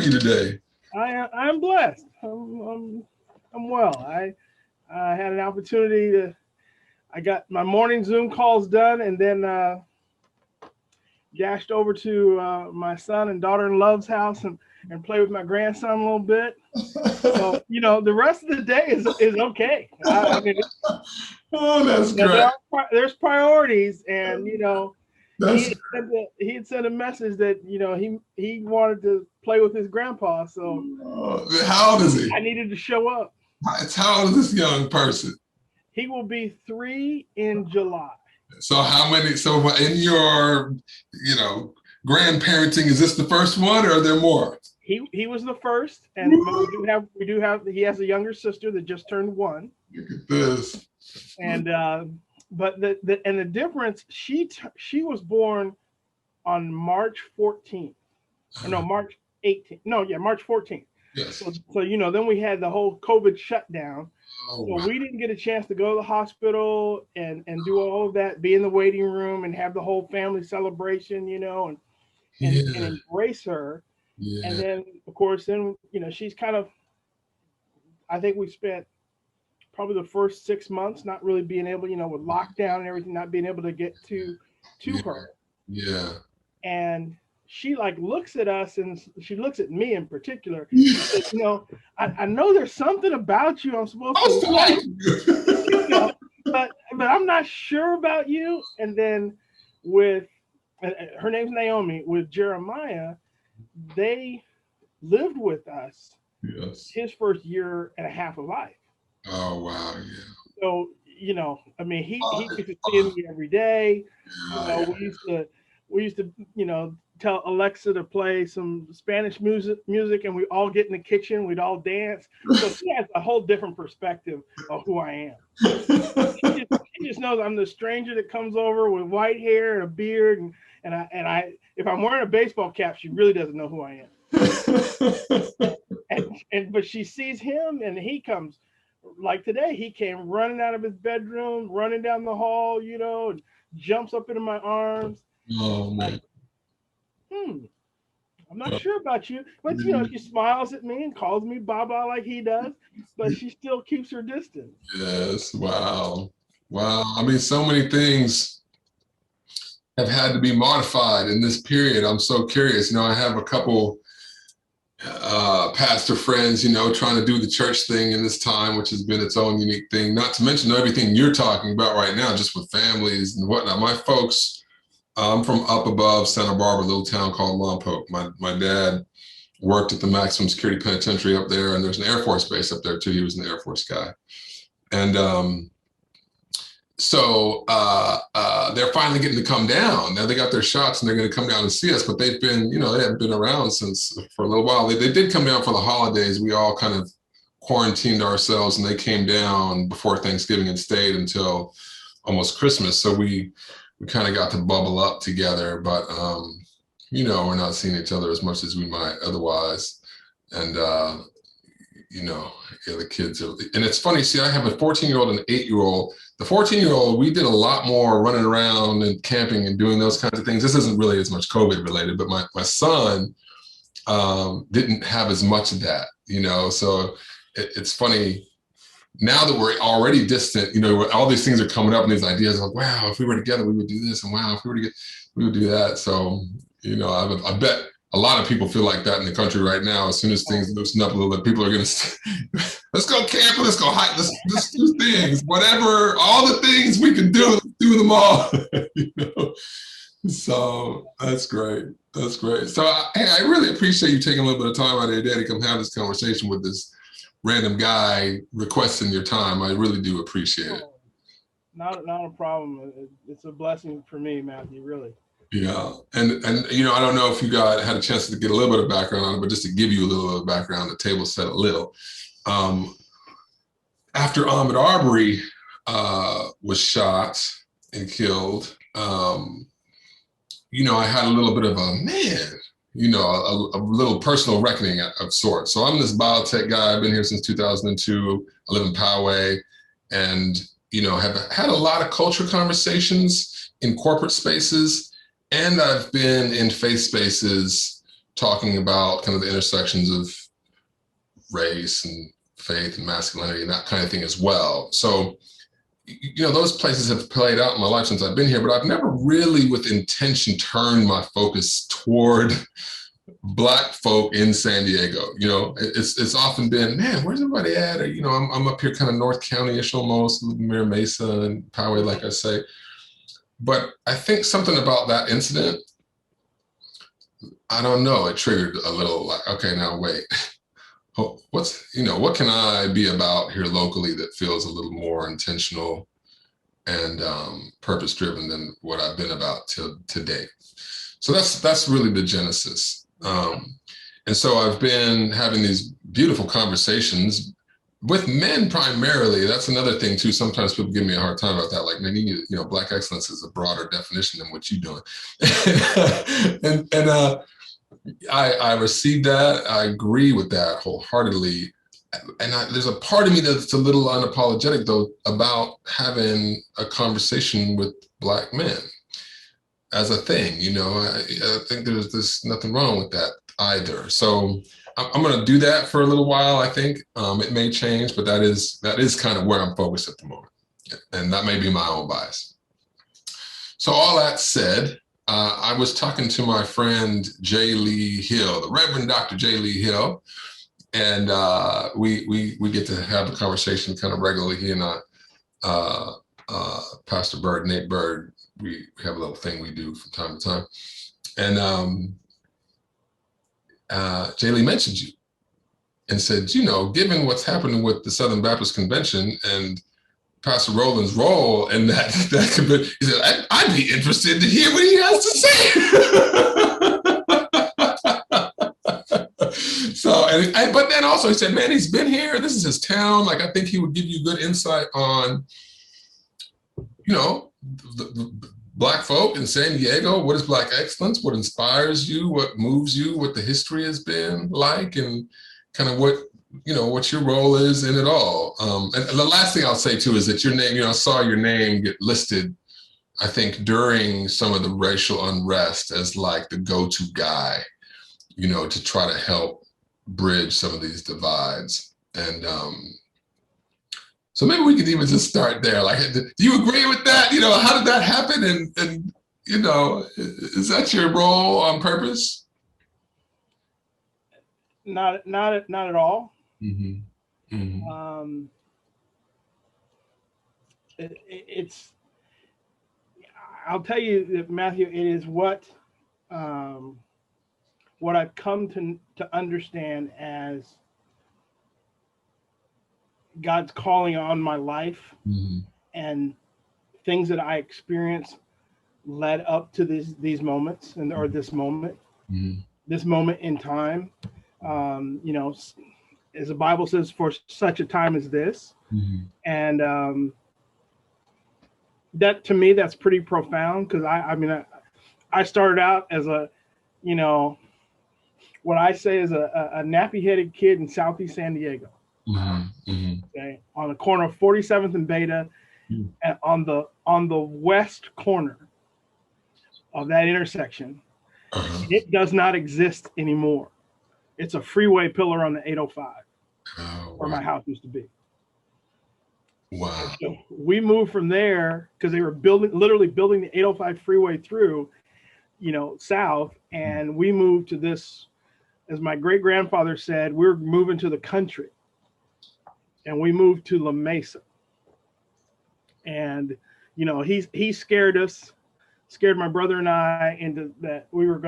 you today? I'm blessed. I'm well. I had an opportunity to. I got my morning Zoom calls done, and then dashed over to my son and daughter-in-law's house and play with my grandson a little bit. So the rest of the day is okay. I mean, Oh, that's great. there's priorities, and That's he had sent a message that he wanted to play with his grandpa. So how old is he? I needed to show up. How old is this young person? He will be 3 in July. So how many? So in your grandparenting, is this the first one, or are there more? He was the first, and we do have. He has a younger sister that just turned 1. Look at this. And but the difference, she was born on March 14th. No, March 18th. No, yeah, March 14th. Yes. So then we had the whole COVID shutdown. Oh, So we didn't get a chance to go to the hospital and do all of that, be in the waiting room and have the whole family celebration, and embrace her. Yeah. And then, of course, she's kind of, I think we spent probably the first 6 months not really being able, with lockdown and everything, not being able to get to her. Yeah. And she looks at us, and she looks at me in particular. She says, I know there's something about you I'm supposed to like, but I'm not sure about you. And then with her name's Naomi, with Jeremiah, they lived with us. Yes. His first year and a half of life. Oh wow, yeah. So I mean, he used to see me every day. We used to tell Alexa to play some Spanish music, and we all get in the kitchen. We'd all dance. So she has a whole different perspective of who I am. She just knows I'm the stranger that comes over with white hair and a beard, and I if I'm wearing a baseball cap, she really doesn't know who I am. But she sees him, and he comes. Like today, he came running out of his bedroom, running down the hall, and jumps up into my arms. Oh man. I'm not sure about you, but she smiles at me and calls me Baba like he does, but she still keeps her distance. Yes. Wow. I mean, so many things have had to be modified in this period. I'm so curious. I have a couple pastor friends, trying to do the church thing in this time, which has been its own unique thing, not to mention everything you're talking about right now, just with families and whatnot. My folks, I'm from up above Santa Barbara, a little town called Lompoc. My dad worked at the maximum security penitentiary up there, and there's an Air Force base up there too. He was an Air Force guy. And so they're finally getting to come down. Now they got their shots and they're going to come down and see us, but they've been, they haven't been around for a little while. They did come down for the holidays. We all kind of quarantined ourselves, and they came down before Thanksgiving and stayed until almost Christmas. So we kind of got to bubble up together, but we're not seeing each other as much as we might otherwise. And the kids are, and it's funny, see, I have a 14-year-old and an 8-year-old. The 14-year-old, we did a lot more running around and camping and doing those kinds of things. This isn't really as much COVID related, but my son didn't have as much of that, so it's funny now that we're already distant, all these things are coming up and these ideas like, wow, if we were together, we would do this. And wow, if we were together, we would do that. So, I bet a lot of people feel like that in the country right now. As soon as things loosen up a little bit, people are going to, let's go camping, let's go hike, let's do things, whatever, all the things we can do, let's do them all. So that's great. That's great. So I really appreciate you taking a little bit of time out of your day to come have this conversation with this random guy requesting your time. I really do appreciate it. Not a problem. It's a blessing for me, Matthew, really. Yeah, and I don't know if you had a chance to get a little bit of background on it, but just to give you a little bit of background, the table set a little. After Ahmaud Arbery was shot and killed, I had a little bit of a little personal reckoning of sorts. So I'm this biotech guy. I've been here since 2002. I live in Poway, and have had a lot of culture conversations in corporate spaces. And I've been in faith spaces talking about kind of the intersections of race and faith and masculinity and that kind of thing as well. So, those places have played out in my life since I've been here, but I've never really with intention turned my focus toward Black folk in San Diego. It's often been, man, where's everybody at? Or, I'm up here kind of North County-ish almost, Mira Mesa and Poway, like I say. But I think something about that incident, I don't know, it triggered a little like, okay, now wait. What can I be about here locally that feels a little more intentional and purpose driven than what I've been about to date? So that's really the genesis. And so I've been having these beautiful conversations with men primarily. That's another thing too. Sometimes people give me a hard time about that. Like, man, Black excellence is a broader definition than what you're doing. and I received that. I agree with that wholeheartedly. And there's a part of me that's a little unapologetic, though, about having a conversation with Black men as a thing. I think there's nothing wrong with that either. So I'm going to do that for a little while. I think it may change, but that is kind of where I'm focused at the moment. And that may be my own bias. So all that said, I was talking to my friend J. Lee Hill, the Reverend Dr. J. Lee Hill, and we get to have a conversation kind of regularly. He and I, Pastor Bird, Nate Bird, we have a little thing we do from time to time. And J. Lee mentioned you and said, given what's happening with the Southern Baptist Convention and Pastor Rolland's role in that convention, he said, I'd be interested to hear what he has to say. So, but then also he said, man, he's been here. This is his town. Like, I think he would give you good insight on, the Black folk in San Diego. What is Black excellence? What inspires you? What moves you? What the history has been like, and kind of what your role is in it all. And the last thing I'll say too is that your name, I saw your name get listed, I think, during some of the racial unrest as like the go-to guy, to try to help bridge some of these divides. And so maybe we could even just start there. Like, do you agree with that? How did that happen? And is that your role on purpose? Not at all. Mm-hmm. Mm-hmm. I'll tell you that, Matthew, it is what I've come to understand as God's calling on my life, mm-hmm. and things that I experienced led up to these moments or this moment, mm-hmm. this moment in time. As the Bible says, for such a time as this. Mm-hmm. And that, to me, that's pretty profound, because I started out as what I say is a nappy-headed kid in Southeast San Diego. Mm-hmm. Mm-hmm. Okay, on the corner of 47th and Beta, mm-hmm. and on the west corner of that intersection, uh-huh. It does not exist anymore. It's a freeway pillar on the 805, where my house used to be. Wow. So we moved from there because they were literally building the 805 freeway through, south, and we moved to this, as my great grandfather said, we're moving to the country. And we moved to La Mesa. And, he scared my brother and I into that we were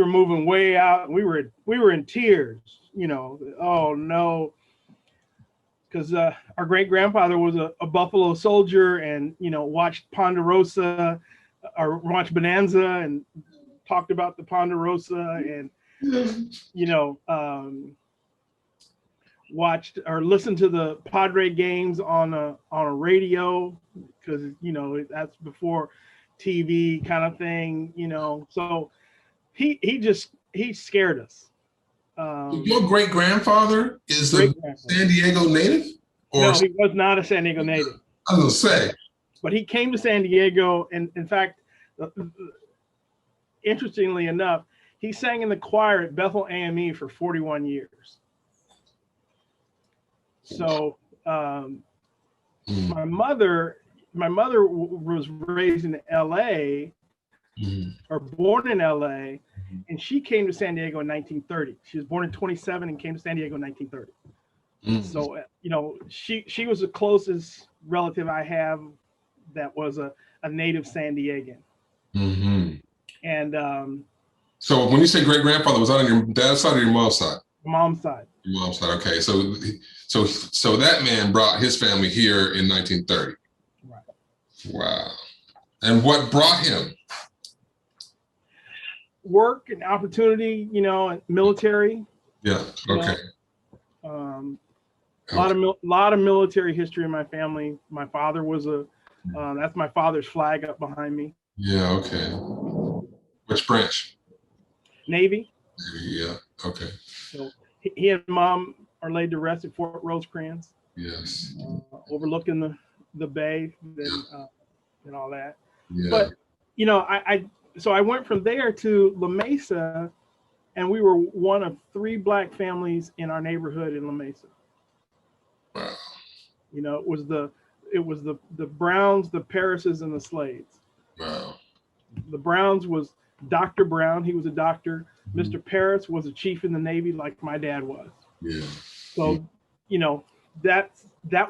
moving way out. We were in tears, oh no. Because our great grandfather was a Buffalo Soldier, and, watched Ponderosa or watched Bonanza and talked about the Ponderosa, and, watched or listened to the Padre games on a radio, because that's before TV kind of thing, so he scared us. Your great grandfather is a San Diego native? No, he was not a San Diego native. I was gonna say, but he came to San Diego, and in fact, interestingly enough, he sang in the choir at Bethel AME for 41 years. So my mother was raised in LA, or born in LA, and she came to San Diego in 1930. She was born in 27 and came to San Diego in 1930. So, you know, she was the closest relative I have that was a native San Diegan. And so when you say great grandfather, was that on your dad's side or your mom's side? Mom's side. Your mom's side. Okay, so that man brought his family here in 1930. Right. Wow. And what brought him? Work and opportunity, you know, and military. Yeah. Okay. Lot of military history in my family. My father was that's my father's flag up behind me. Yeah. Okay. Which branch? Navy. Yeah. Okay. So he and mom are laid to rest at Fort Rosecrans. Yes. Overlooking the bay and all that. Yeah. But you know, so I went from there to La Mesa, and we were one of 3 Black families in our neighborhood in La Mesa. Wow. You know, it was the Browns, the Parrises, and the Slades. Wow. The Browns was Dr. Brown. He was a doctor. Mr. Parris was a chief in the Navy, like my dad was. Yeah. So, you know, that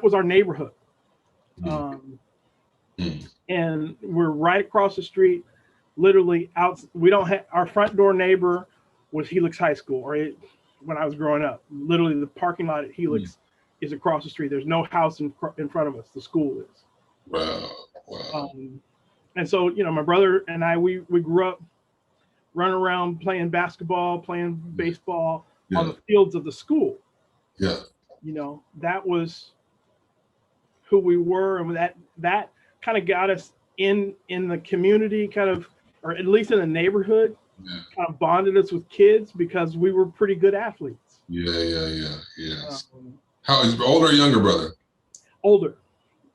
was our neighborhood. And we're right across the street, literally out. We don't have, our front door neighbor was Helix High School, when I was growing up. Literally, the parking lot at Helix is across the street. There's no house in front of us. The school is. Wow. Wow. And so, you know, my brother and I, we grew up running around playing basketball, playing baseball on the fields of the school. Yeah. You know, that was who we were, and that kind of got us in the community, kind of, or at least in the neighborhood. Kind of bonded us with kids because we were pretty good athletes. Yes. How is older or younger brother? Older.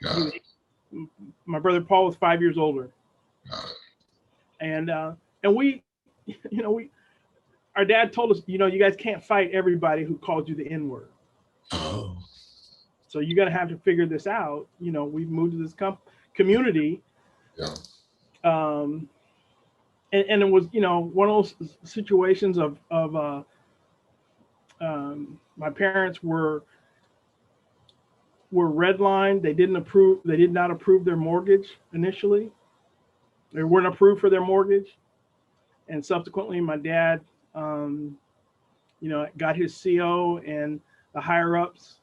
Got it. My brother Paul was 5 years older. Got it. And we, you know, our dad told us, you know, you guys can't fight everybody who called you the N-word. Oh. So you got to have to figure this out. You know, we've moved to this community. Yeah. And it was, you know, one of those situations of my parents were redlined. They did not approve their mortgage initially. They weren't approved for their mortgage. And subsequently, my dad, you know, got his CO and the higher ups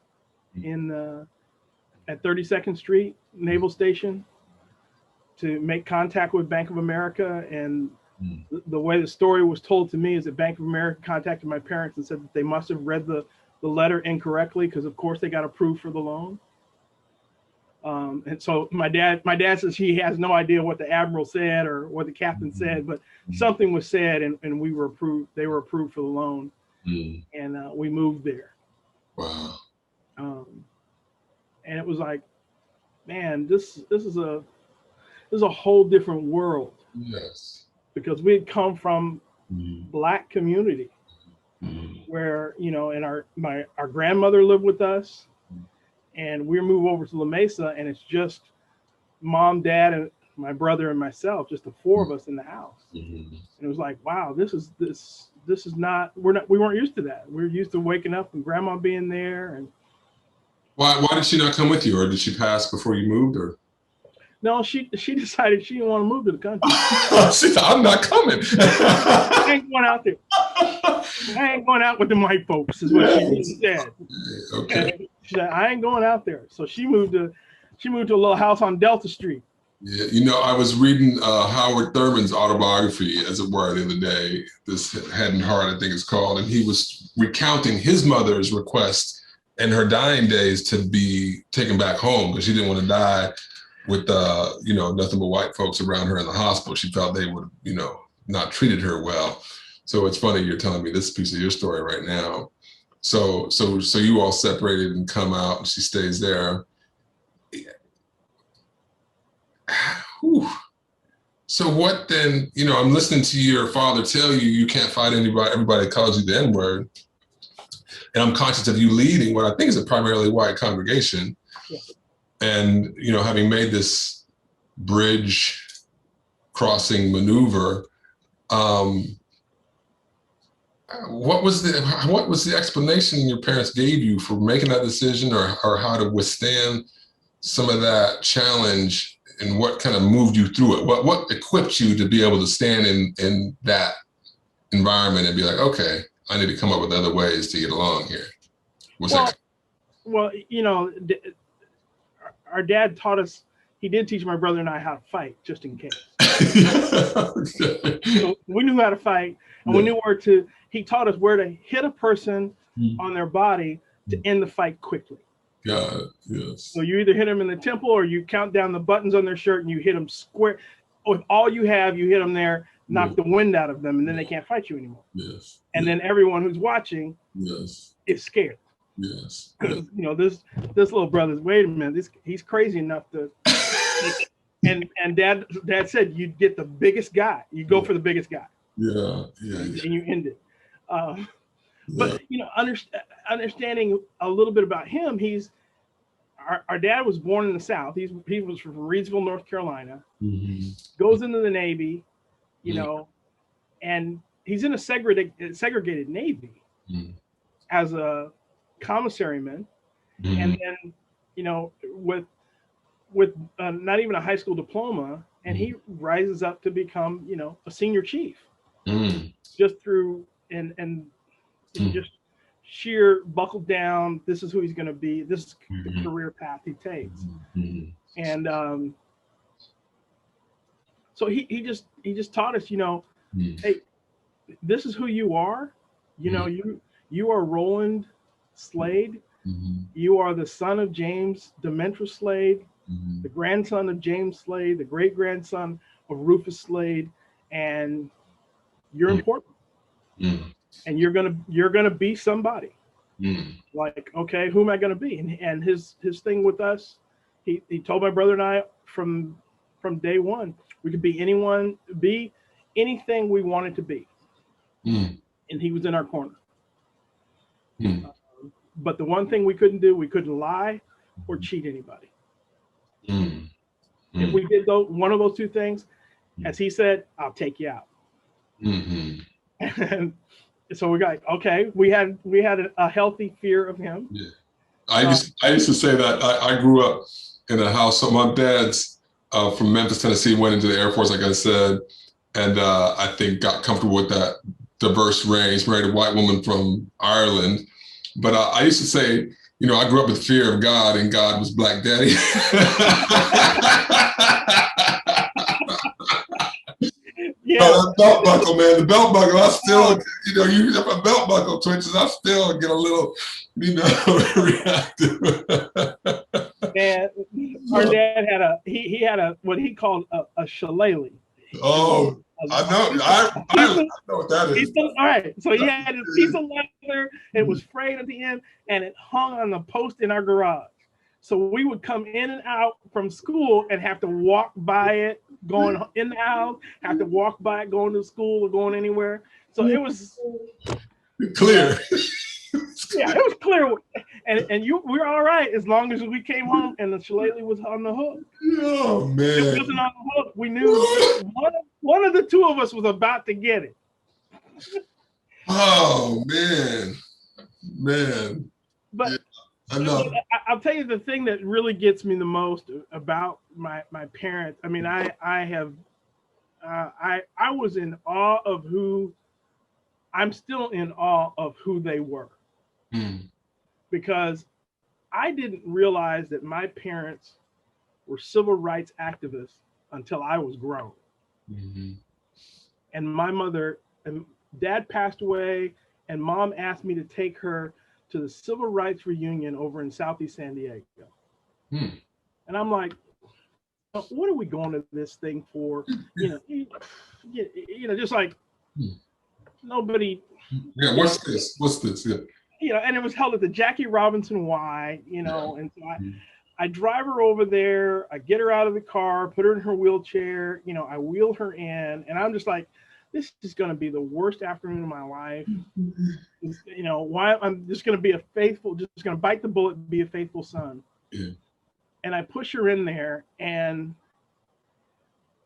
at 32nd Street Naval Station to make contact with Bank of America. And the way the story was told to me is that Bank of America contacted my parents and said that they must have read the letter incorrectly, because of course they got approved for the loan. And so my dad says he has no idea what the admiral said or what the captain said, but something was said, and we were approved. They were approved for the loan, and we moved there. Wow. And it was like, man, this is a whole different world. Yes. Because we had come from Black community where, you know, and our grandmother lived with us, and we moved over to La Mesa, and it's just mom, dad, and my brother and myself, just the 4 of us in the house. And it was like, wow, this is not, we weren't used to that. We were used to waking up and grandma being there. And why did she not come with you, or did she pass before you moved, or? No, she decided she didn't want to move to the country. She said, I'm not coming. I ain't going out there. I ain't going out with the white folks, is what she said. Okay. She said, I ain't going out there. So she moved to a little house on Delta Street. Yeah, you know, I was reading Howard Thurman's autobiography, as it were, the other day. This Head and Heart, I think it's called, and he was recounting his mother's request in her dying days to be taken back home because she didn't want to die with you know, nothing but white folks around her in the hospital. She felt they would, you know, not treated her well. So it's funny you're telling me this piece of your story right now. So you all separated and come out, and she stays there. Whew. So what then, I'm listening to your father tell you you can't fight anybody, everybody calls you the N-word. And I'm conscious of you leading what I think is a primarily white congregation. Yeah. And, having made this bridge crossing maneuver, what was the explanation your parents gave you for making that decision, or how to withstand some of that challenge, and what kind of moved you through it? What equipped you to be able to stand in that environment and be like, okay, I need to come up with other ways to get along here? Well, our dad taught us, he did teach my brother and I how to fight, just in case. Okay. So we knew how to fight, and we knew he taught us where to hit a person on their body to end the fight quickly. Got it. Yes. So you either hit them in the temple, or you count down the buttons on their shirt and you hit them square. With all you have, you hit them there, knock the wind out of them, and then they can't fight you anymore. Yes. And then everyone who's watching is scared. Yes. Because this little brother's, wait a minute, he's crazy enough to. and dad said you'd get the biggest guy. You go for the biggest guy. Yeah. And you end it. But understanding a little bit about him, our dad was born in the South. He was from Reidsville, North Carolina. Mm-hmm. Goes into the Navy, and he's in a segregated Navy as a commissaryman, and then with not even a high school diploma, and he rises up to become a senior chief, just through and just sheer buckle down. This is who he's going to be. This is the career path he takes. And so he just taught us, hey, this is who you are. You are Rolland Slade. You are the son of James Demetrius Slade, the grandson of James Slade, the great grandson of Rufus Slade, and you're important. And you're gonna be somebody. Like, okay, who am I gonna be? And his thing with us, he told my brother and I from day one, we could be anything we wanted to be. And he was in our corner. But the one thing we couldn't do, we couldn't lie or cheat anybody. If we did one of those two things, as he said, I'll take you out. And so we got, okay, we had a healthy fear of him. Yeah. I used to say that I grew up in a house. So my dad's from Memphis, Tennessee, went into the Air Force, like I said, and I think got comfortable with that diverse range, married a white woman from Ireland. But I used to say, I grew up with fear of God, and God was Black Daddy. Yeah. The belt buckle, man. The belt buckle, I still, you if a belt buckle twitches, I still get a little, reactive. And our dad had he had what he called a shillelagh. Oh, I know. I know what that is. All right. So he had his piece of leather. It was frayed at the end, and it hung on the post in our garage. So we would come in and out from school and have to walk by it, going in the house, have to walk by it, going to school or going anywhere. So it was clear. Yeah, it was clear. And we were all right as long as we came home and the shillelagh was on the hook. Oh, man. It wasn't on the hook. We knew one of the two of us was about to get it. Oh, man. But yeah, I'll tell you the thing that really gets me the most about my parents. I mean, I was in awe of I'm still in awe of who they were. Because I didn't realize that my parents were civil rights activists until I was grown. And my mother and dad passed away, and mom asked me to take her to the civil rights reunion over in Southeast San Diego. And I'm like, what are we going to this thing for? Just like nobody. Yeah, what's this? Yeah. And it was held at the Jackie Robinson Y, and so I drive her over there. I get her out of the car, put her in her wheelchair. You know, I wheel her in, and I'm just like, this is going to be the worst afternoon of my life. You know, why I'm just going to be just going to bite the bullet and be a faithful son. Yeah. And I push her in there, and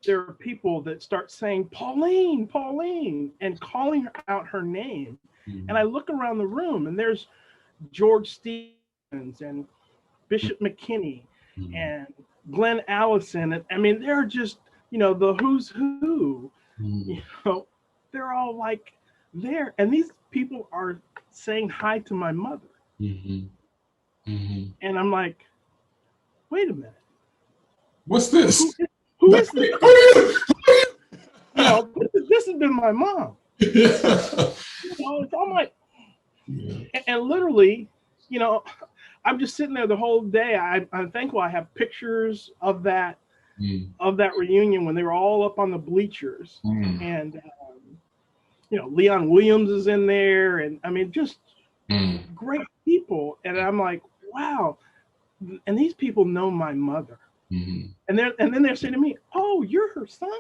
there are people that start saying, Pauline, Pauline, and calling out her name. Mm-hmm. And I look around the room, and there's George Stevens and Bishop McKinney mm-hmm. and Glenn Allison. And I mean, they're just, you know, the who's who, mm-hmm. you know, they're all like there. And these people are saying hi to my mother. Mm-hmm. Mm-hmm. And I'm like, wait a minute. What's this? Who is this? You know, this has been my mom. Yeah. You know, it's all my, yeah. And literally, you know, I'm just sitting there the whole day. I'm thankful I have pictures of that reunion when they were all up on the bleachers, and you know, Leon Williams is in there, and I mean, just great people. And I'm like, wow, and these people know my mother. Mm-hmm. And then they're saying to me, "Oh, you're her son."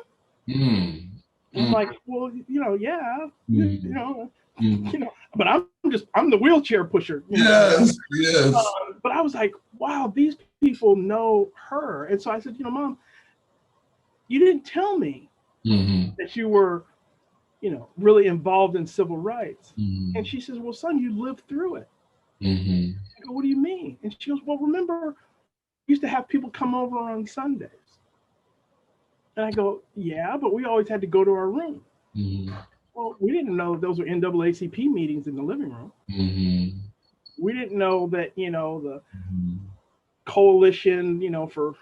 Mm-hmm. I'm like, well, you know, yeah, you know, you know, but I'm the wheelchair pusher. Yes, yes. But I was like, wow, these people know her, and so I said, you know, Mom, you didn't tell me that you were, you know, really involved in civil rights. Mm-hmm. And she says, well, son, you lived through it. Mm-hmm. I go, what do you mean? And she goes, well, remember, we used to have people come over on Sundays. And I go, yeah, but we always had to go to our room. Mm-hmm. Well, we didn't know those were NAACP meetings in the living room. Mm-hmm. We didn't know that, you know, the coalition, you know, for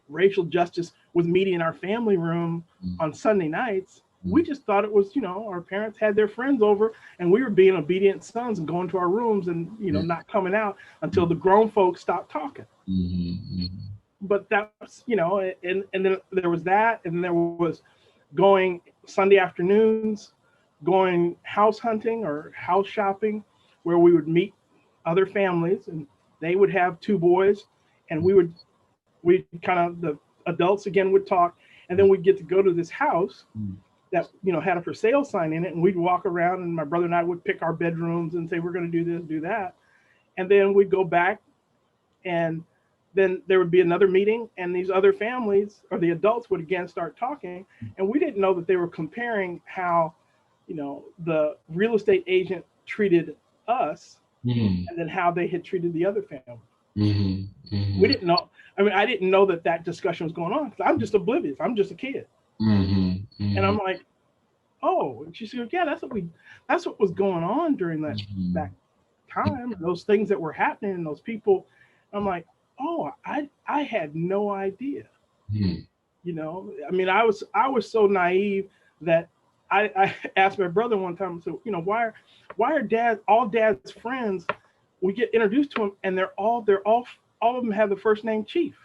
racial justice was meeting in our family room on Sunday nights. We just thought it was, you know, our parents had their friends over and we were being obedient sons and going to our rooms and, you know, not coming out until the grown folks stopped talking. Mm-hmm. But that's, you know, and then there was that, and there was going Sunday afternoons, going house hunting or house shopping, where we would meet other families, and they would have two boys, and we kind of, the adults again would talk, and then we'd get to go to this house that, you know, had a for sale sign in it, and we'd walk around, and my brother and I would pick our bedrooms and say, we're going to do this, do that. And then we'd go back, and then there would be another meeting, and these other families or the adults would again start talking. And we didn't know that they were comparing how, you know, the real estate agent treated us and then how they had treated the other family. Mm-hmm. Mm-hmm. We didn't know. I mean, I didn't know that discussion was going on because I'm just oblivious. I'm just a kid. Mm-hmm. Mm-hmm. And I'm like, oh, and she said, yeah, that's what was going on during that time, those things that were happening and those people. I'm like, oh, I had no idea. You know, I mean, I was so naive that I asked my brother one time, so, you know, why are all dad's friends, we get introduced to them and they're all of them have the first name Chief.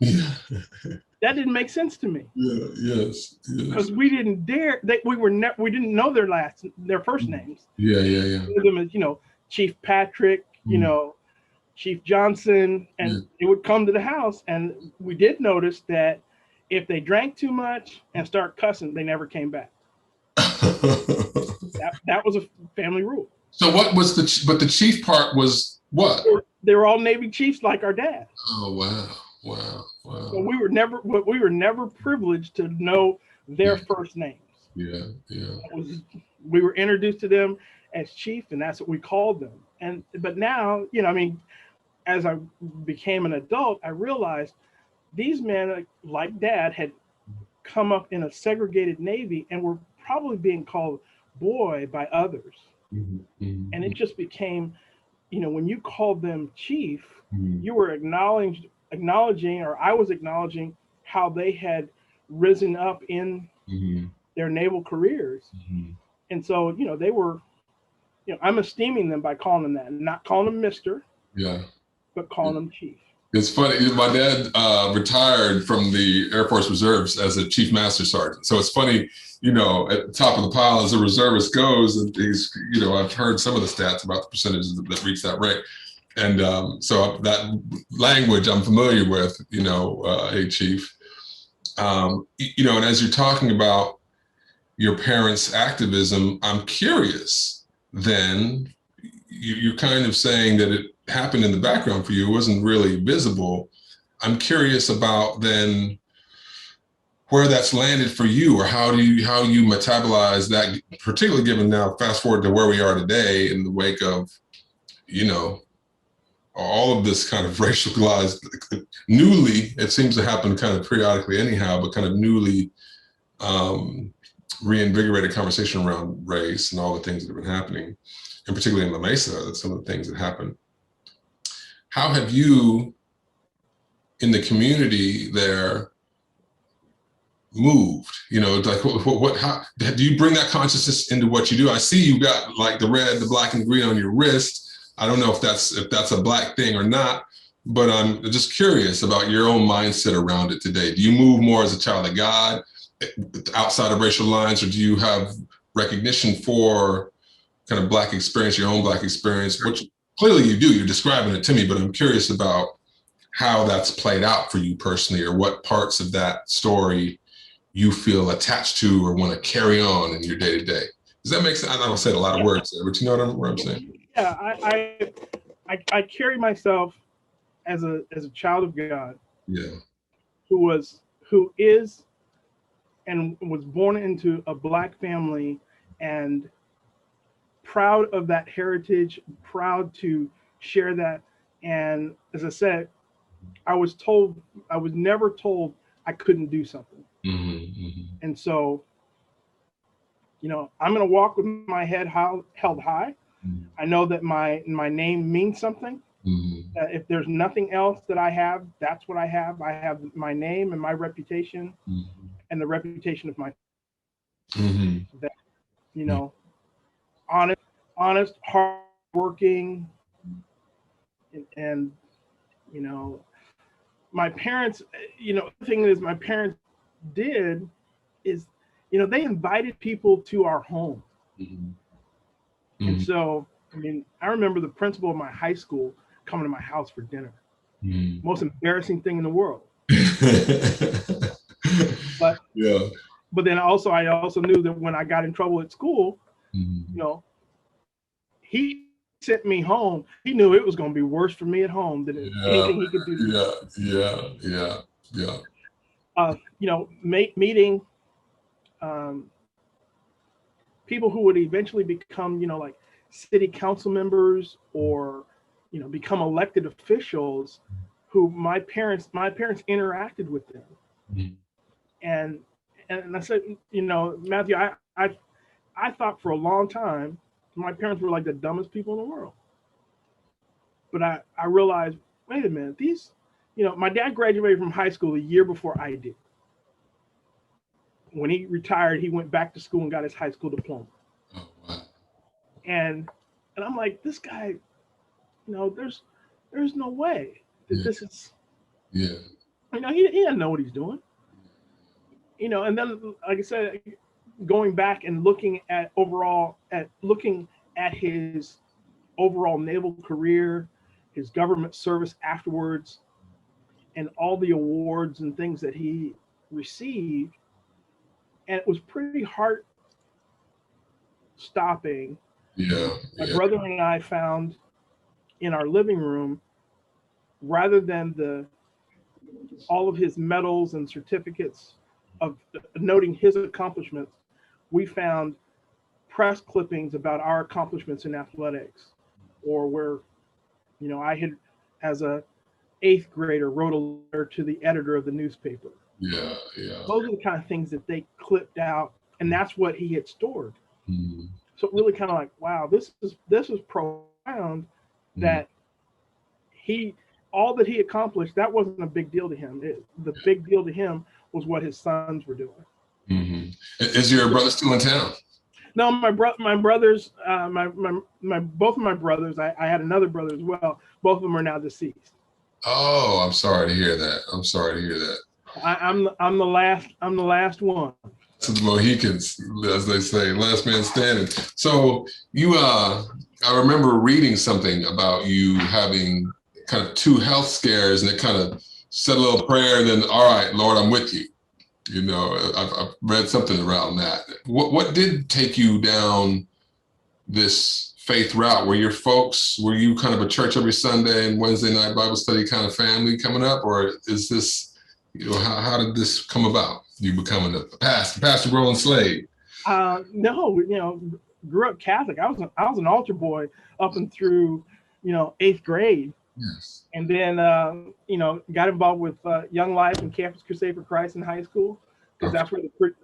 That didn't make sense to me. Yeah, yes. Because we didn't dare, we didn't know their first names. Yeah. Them as, you know, Chief Patrick, you know, Chief Johnson, and it would come to the house, and we did notice that if they drank too much and start cussing, they never came back. that was a family rule. So what was the chief part was what? They were all Navy chiefs like our dad. Oh, wow. So we were never privileged to know their first names. Yeah. We were introduced to them as chief, and that's what we called them. But now, you know, I mean, as I became an adult, I realized these men, like dad, had come up in a segregated Navy and were probably being called boy by others. Mm-hmm. And it just became, you know, when you called them chief, you were acknowledging, or I was acknowledging how they had risen up in their naval careers. And so, you know, they were, you know, I'm esteeming them by calling them that, and not calling them Mr. Yeah. But calling them chief. It's funny. My dad retired from the Air Force Reserves as a chief master sergeant. So it's funny, you know, at the top of the pile as a reservist goes, and these, you know, I've heard some of the stats about the percentages that reach that rank. And so that language I'm familiar with, hey, Chief. And as you're talking about your parents' activism, I'm curious then, you're kind of saying that it happened in the background for you, it wasn't really visible. I'm curious about then where that's landed for you, or how you metabolize that, particularly given now, fast forward to where we are today in the wake of, all of this kind of racialized, newly, it seems to happen kind of periodically anyhow, but kind of newly reinvigorated conversation around race and all the things that have been happening, and particularly in La Mesa, that's some of the things that happen. How have you, in the community there, moved? How do you bring that consciousness into what you do? I see you got like the red, the black, and the green on your wrist. I don't know if that's a Black thing or not, but I'm just curious about your own mindset around it today. Do you move more as a child of God outside of racial lines, or do you have recognition for kind of Black experience, your own Black experience, which clearly you do, you're describing it to me, but I'm curious about how that's played out for you personally, or what parts of that story you feel attached to or want to carry on in your day-to-day. Does that make sense? I know I said a lot of words there, but you know what I'm saying? Yeah, I carry myself as a child of God. Yeah. Who is and was born into a Black family, and proud of that heritage, proud to share that. And as I said, I was never told I couldn't do something. And so, I'm going to walk with my head held high. I know that my name means something. If there's nothing else that I have, that's what I have. I have my name and my reputation, and the reputation of my that, honest, hardworking, and my parents. The thing is, my parents did is, they invited people to our home. And so, I remember the principal of my high school coming to my house for dinner. Most embarrassing thing in the world. But yeah. But then I also knew that when I got in trouble at school, he sent me home. He knew it was going to be worse for me at home than anything he could do. Meeting people who would eventually become, like city council members, or, become elected officials, who my parents interacted with them. And I said, Matthew, I thought for a long time my parents were like the dumbest people in the world. But I realized, wait a minute, my dad graduated from high school a year before I did. When he retired, he went back to school and got his high school diploma. Oh, wow. And I'm like, this guy, there's no way that this is. Yeah. He doesn't know what he's doing. And then, like I said, going back and looking at his overall naval career, his government service afterwards, and all the awards and things that he received, and it was pretty heart stopping. My brother and I found in our living room, rather than all of his medals and certificates of noting his accomplishments, we found press clippings about our accomplishments in athletics, or where, I had, as a 8th grader, wrote a letter to the editor of the newspaper. Yeah. Those are the kind of things that they clipped out, and that's what he had stored. So really kind of like, wow, this is profound, that all that he accomplished, that wasn't a big deal to him. The big deal to him was what his sons were doing. Is your brother still in town? No, my brothers, both of my brothers, I had another brother as well. Both of them are now deceased. Oh, I'm sorry to hear that. I'm the last one. To the Mohicans, as they say, last man standing. So you I remember reading something about you having kind of 2 health scares, and it kind of said a little prayer, and then, all right, Lord, I'm with you. You know, I've read something around that. What did take you down this faith route? Were you kind of a church every Sunday and Wednesday night Bible study kind of family coming up, or is this, you know, how did this come about? You becoming a Pastor Rolland Slade? No, you know, grew up Catholic. I was an altar boy up and through, you know, 8th grade. Yes. And then, you know, got involved with Young Life and Campus Crusade for Christ in high school, because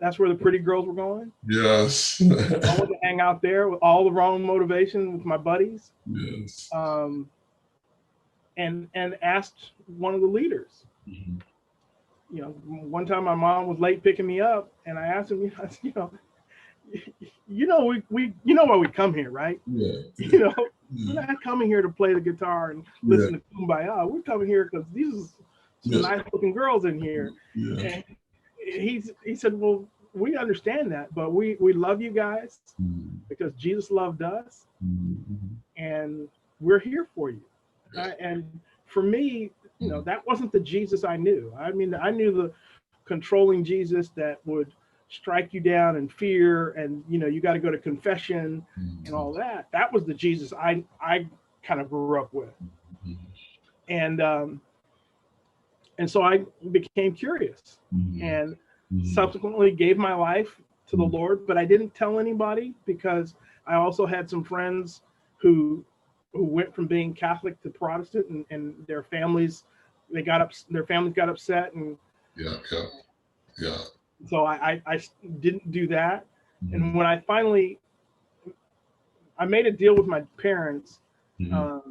that's where the pretty girls were going. Yes. I wanted to hang out there with all the wrong motivation with my buddies. Yes. And asked one of the leaders. Mm-hmm. You know, one time my mom was late picking me up, and I asked him, you know, we you know why we come here, right? Yeah. You know, we're not coming here to play the guitar and listen to Kumbaya. We're coming here because these are some nice looking girls in here. And he said, well, we understand that, but we love you guys because Jesus loved us, and we're here for you. And for me, you know, that wasn't the Jesus I knew. I mean, I knew the controlling Jesus that would strike you down in fear, and, you know, you got to go to confession and all that. That was the Jesus I kind of grew up with. And so I became curious and subsequently gave my life to the Lord, but I didn't tell anybody, because I also had some friends who went from being Catholic to Protestant, and their families got upset, and so I didn't do that. And when I finally made a deal with my parents, because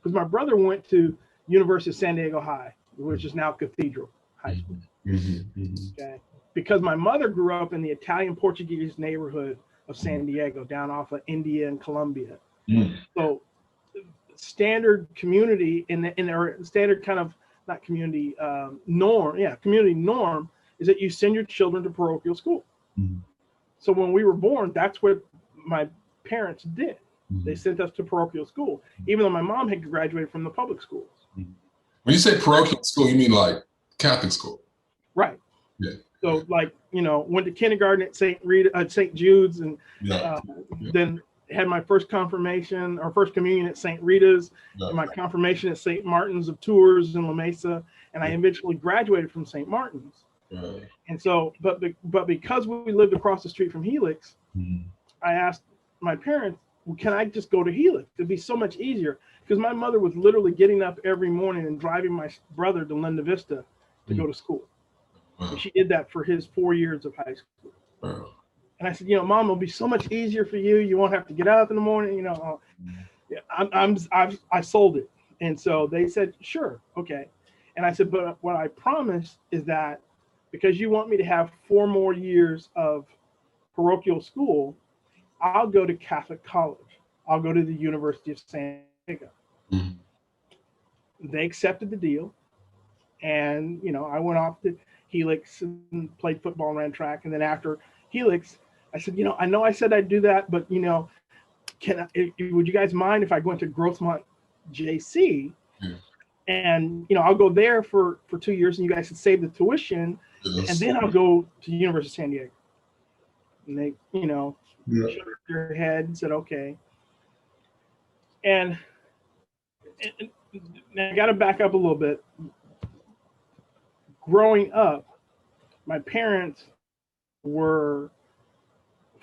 my brother went to University of San Diego High, which is now Cathedral High School. Okay, because my mother grew up in the Italian Portuguese neighborhood of San Diego, down off of India and Columbia. So standard community in their standard kind of, not community community norm is that you send your children to parochial school. So when we were born, that's what my parents did. They sent us to parochial school, even though my mom had graduated from the public schools. When you say parochial school, you mean like Catholic school? Right. Yeah. So, like, you know, went to kindergarten at St. Jude's, and then had my first confirmation or first communion at St. Rita's, and my confirmation at St. Martin's of Tours in La Mesa, and I eventually graduated from St. Martin's. And so, but because we lived across the street from Helix, I asked my parents, well, can I just go to Helix? It'd be so much easier, because my mother was literally getting up every morning and driving my brother to Linda Vista to go to school. And she did that for his 4 years of high school. And I said, you know, Mom, it'll be so much easier for you. You won't have to get up in the morning. You know, I sold it. And so they said, sure, okay. And I said, but what I promise is that because you want me to have 4 more years of parochial school, I'll go to Catholic college. I'll go to the University of San Diego. They accepted the deal. And, you know, I went off to Helix and played football and ran track. And then after Helix, I said, you know I said I'd do that, but, you know, would you guys mind if I went to Grossmont JC? And, you know, I'll go there for 2 years, and you guys can save the tuition, and then I'll go to the University of San Diego. And they, you know, shook their head and said, okay. And I got to back up a little bit. Growing up, my parents were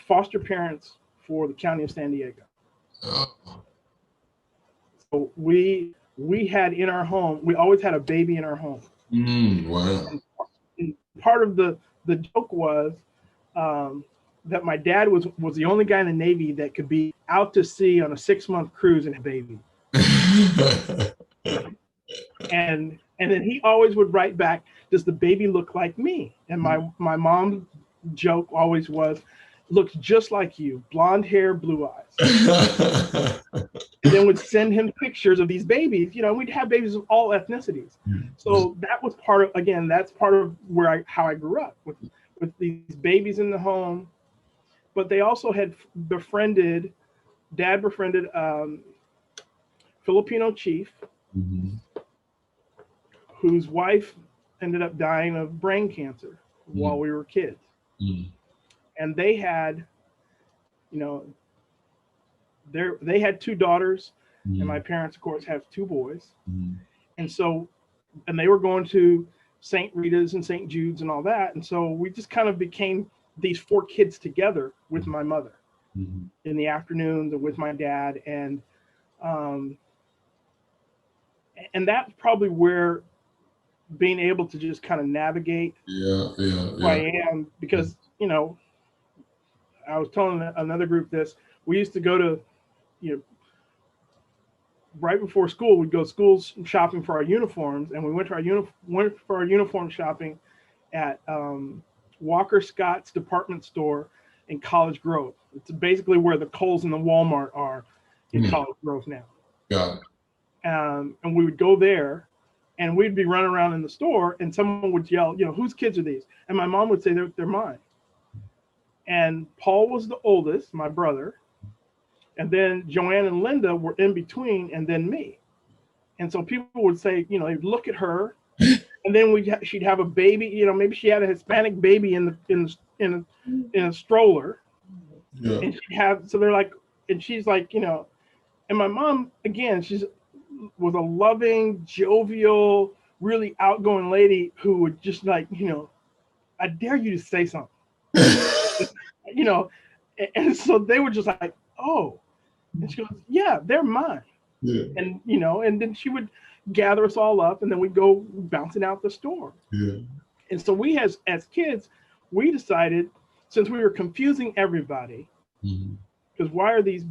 foster parents for the county of San Diego. So we had in our home, we always had a baby in our home. Wow. And part of the joke was that my dad was the only guy in the Navy that could be out to sea on a 6-month cruise and a baby. And then he always would write back, does the baby look like me? And my mom's joke always was, looks just like you, blonde hair, blue eyes. And then would send him pictures of these babies. You know, we'd have babies of all ethnicities. So that was part of, again, that's part of how I grew up with these babies in the home. But they also had befriended Dad befriended Filipino chief whose wife ended up dying of brain cancer while we were kids. And they had, you know, they had two daughters, and my parents, of course, have two boys. And so, and they were going to St. Rita's and St. Jude's and all that. And so we just kind of became these four kids together with my mother in the afternoons and with my dad. And that's probably where being able to just kind of navigate who I am, because, you know, I was telling another group this, we used to go to, you know, right before school, we'd go school shopping for our uniforms, and we went for our uniform shopping at Walker Scott's department store in College Grove. It's basically where the Kohl's and the Walmart are in College Grove now. Yeah. And we would go there, and we'd be running around in the store, and someone would yell, you know, whose kids are these? And my mom would say, they're mine. And Paul was the oldest, my brother. And then Joanne and Linda were in between, and then me. And so people would say, you know, they'd look at her, and then she'd have a baby, you know, maybe she had a Hispanic baby in a stroller. Yeah. And she'd have, so they're like, and she's like, you know, and my mom, again, was a loving, jovial, really outgoing lady who would just like, you know, I dare you to say something. You know, and so they were just like, oh. And she goes, yeah, they're mine. Yeah. And, you know, and then she would gather us all up, and then we'd go bouncing out the store. Yeah. And so we, as kids, we decided, since we were confusing everybody, because why are these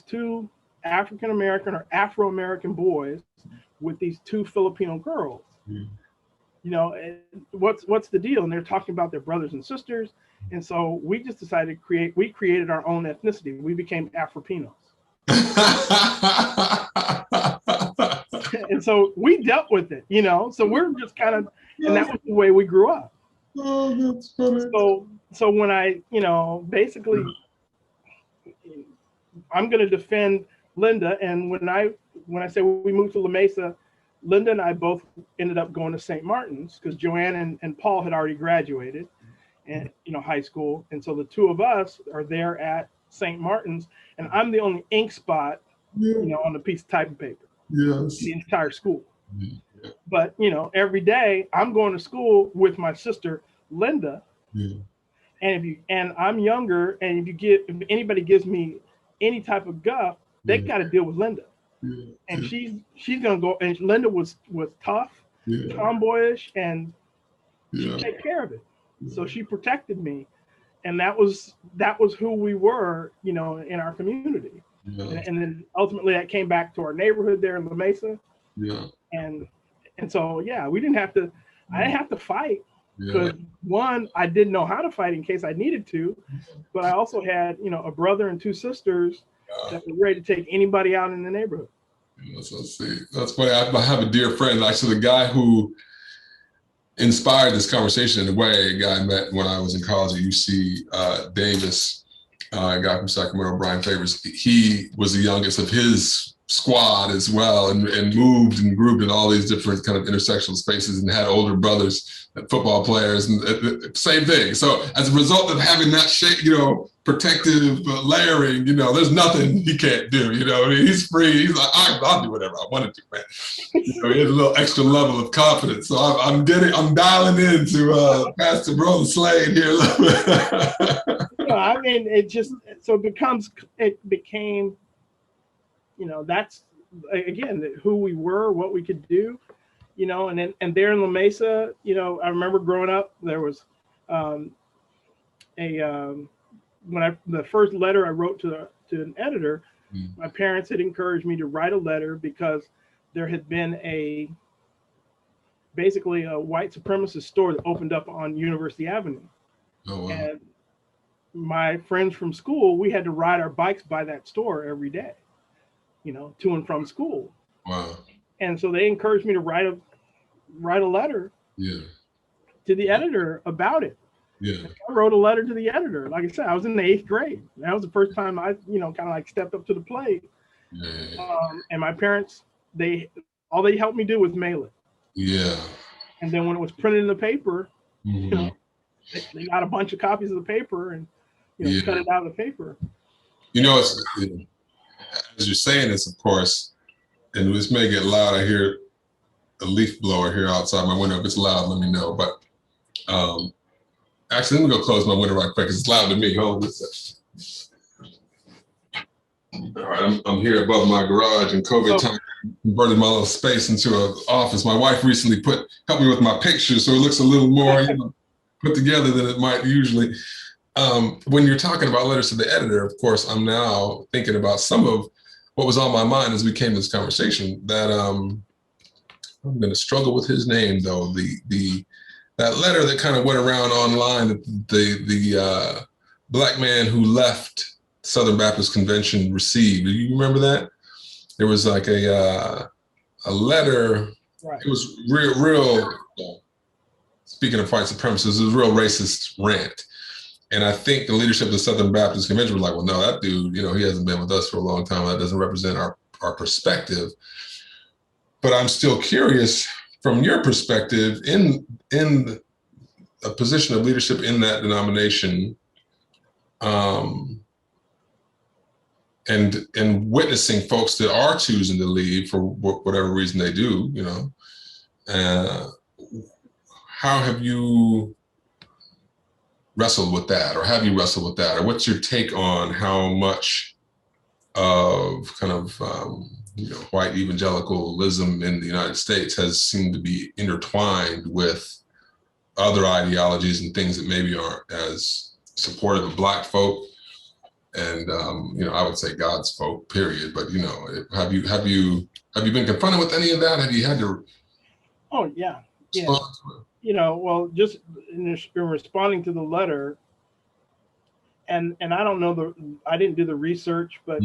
two African-American or Afro-American boys with these two Filipino girls? You know, what's the deal? And they're talking about their brothers and sisters. And so we just decided we created our own ethnicity. We became Afropinos. And so we dealt with it, you know, so we're just kind of, and that was the way we grew up. Oh, that's funny. So when I, you know, basically, I'm going to defend Linda. And when I say we moved to La Mesa, Linda and I both ended up going to St. Martin's because Joanne and Paul had already graduated, and, you know, high school. And so the two of us are there at St. Martin's, and I'm the only ink spot, you know, on a piece of typing paper. Yes. The entire school. Yeah. But, you know, every day I'm going to school with my sister, Linda. Yeah. And I'm younger, and if anybody gives me any type of guff, they got to deal with Linda. Yeah. And she's gonna go, and Linda was tough, tomboyish, and she'd take care of it. Yeah. So she protected me, and that was who we were, you know, in our community. Yeah. And then ultimately that came back to our neighborhood there in La Mesa. Yeah. And so we didn't have to. I didn't have to fight because one, I didn't know how to fight in case I needed to, but I also had, you know, a brother and two sisters that were ready to take anybody out in the neighborhood. Yes, I see. That's funny. I have a dear friend, actually, the guy who inspired this conversation in a way, a guy I met when I was in college at UC Davis, a guy from Sacramento, Brian Favors. He was the youngest of his squad as well, and moved and grouped in all these different kind of intersectional spaces, and had older brothers, football players, and same thing. So as a result of having that shape, you know, protective layering, you know, there's nothing he can't do. You know, I mean, he's free. He's like, I'll do whatever I want to do, man. You know, he has a little extra level of confidence. So I'm dialing into Pastor Rolland Slade here a little bit. No, I mean, it became, you know, that's again who we were, what we could do, you know. And there in La Mesa, you know, I remember growing up, there was the first letter I wrote to an editor, my parents had encouraged me to write a letter because there had been basically a white supremacist store that opened up on University Avenue. Oh, wow. And my friends from school, we had to ride our bikes by that store every day, you know, to and from school. Wow. And so they encouraged me to write a letter to the editor about it. Yeah. I wrote a letter to the editor. Like I said, I was in the 8th grade. That was the first time I, kind of like stepped up to the plate. Yeah. And my parents, all they helped me do was mail it. Yeah. And then when it was printed in the paper, Mm-hmm. they got a bunch of copies of the paper and, Yeah. cut it out of the paper. It's, as you're saying this, of course, and this may get loud. I hear a leaf blower here outside my window. If it's loud, let me know. But actually, let me go close my window right quick because it's loud to me. Hold on a second. All right, I'm here above my garage, and COVID time converted my little space into an office. My wife recently helped me with my pictures, so it looks a little more put together than it might usually. When you're talking about letters to the editor, of course, I'm now thinking about some of what was on my mind as we came to this conversation. That I'm going to struggle with his name though. That letter that kind of went around online, the black man who left Southern Baptist Convention received. Do you remember that? There was like a letter. Right. It was real. Speaking of white supremacists, it was a real racist rant. And I think the leadership of the Southern Baptist Convention was like, well, no, that dude, he hasn't been with us for a long time. That doesn't represent our perspective. But I'm still curious from your perspective in a position of leadership in that denomination, and witnessing folks that are choosing to leave for whatever reason they do, how have you wrestled with that, or have you wrestled with that, or what's your take on how much of kind of white evangelicalism in the United States has seemed to be intertwined with other ideologies and things that maybe aren't as supportive of Black folk, and I would say God's folk, period. But have you been confronted with any of that? Have you had to? Oh yeah, yeah. Well, just in responding to the letter, and I don't know I didn't do the research, but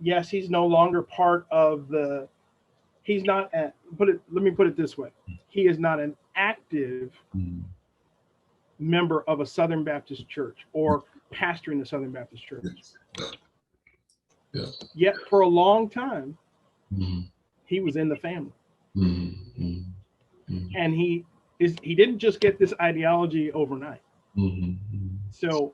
yes, he's no longer part of the. He's not let me put it this way: he is not an active member of a Southern Baptist church or pastoring the Southern Baptist Church. Yeah. Yet for a long time, he was in the family. And he didn't just get this ideology overnight. So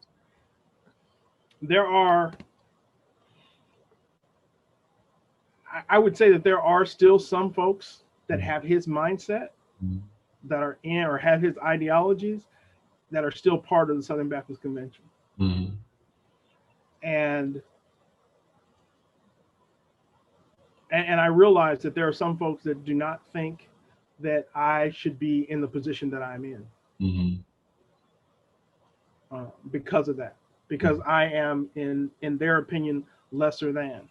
I would say that there are still some folks that have his mindset, that are in or have his ideologies, that are still part of the Southern Baptist Convention. And I realize that there are some folks that do not think that I should be in the position that I'm in, because of that, because I am in their opinion lesser than.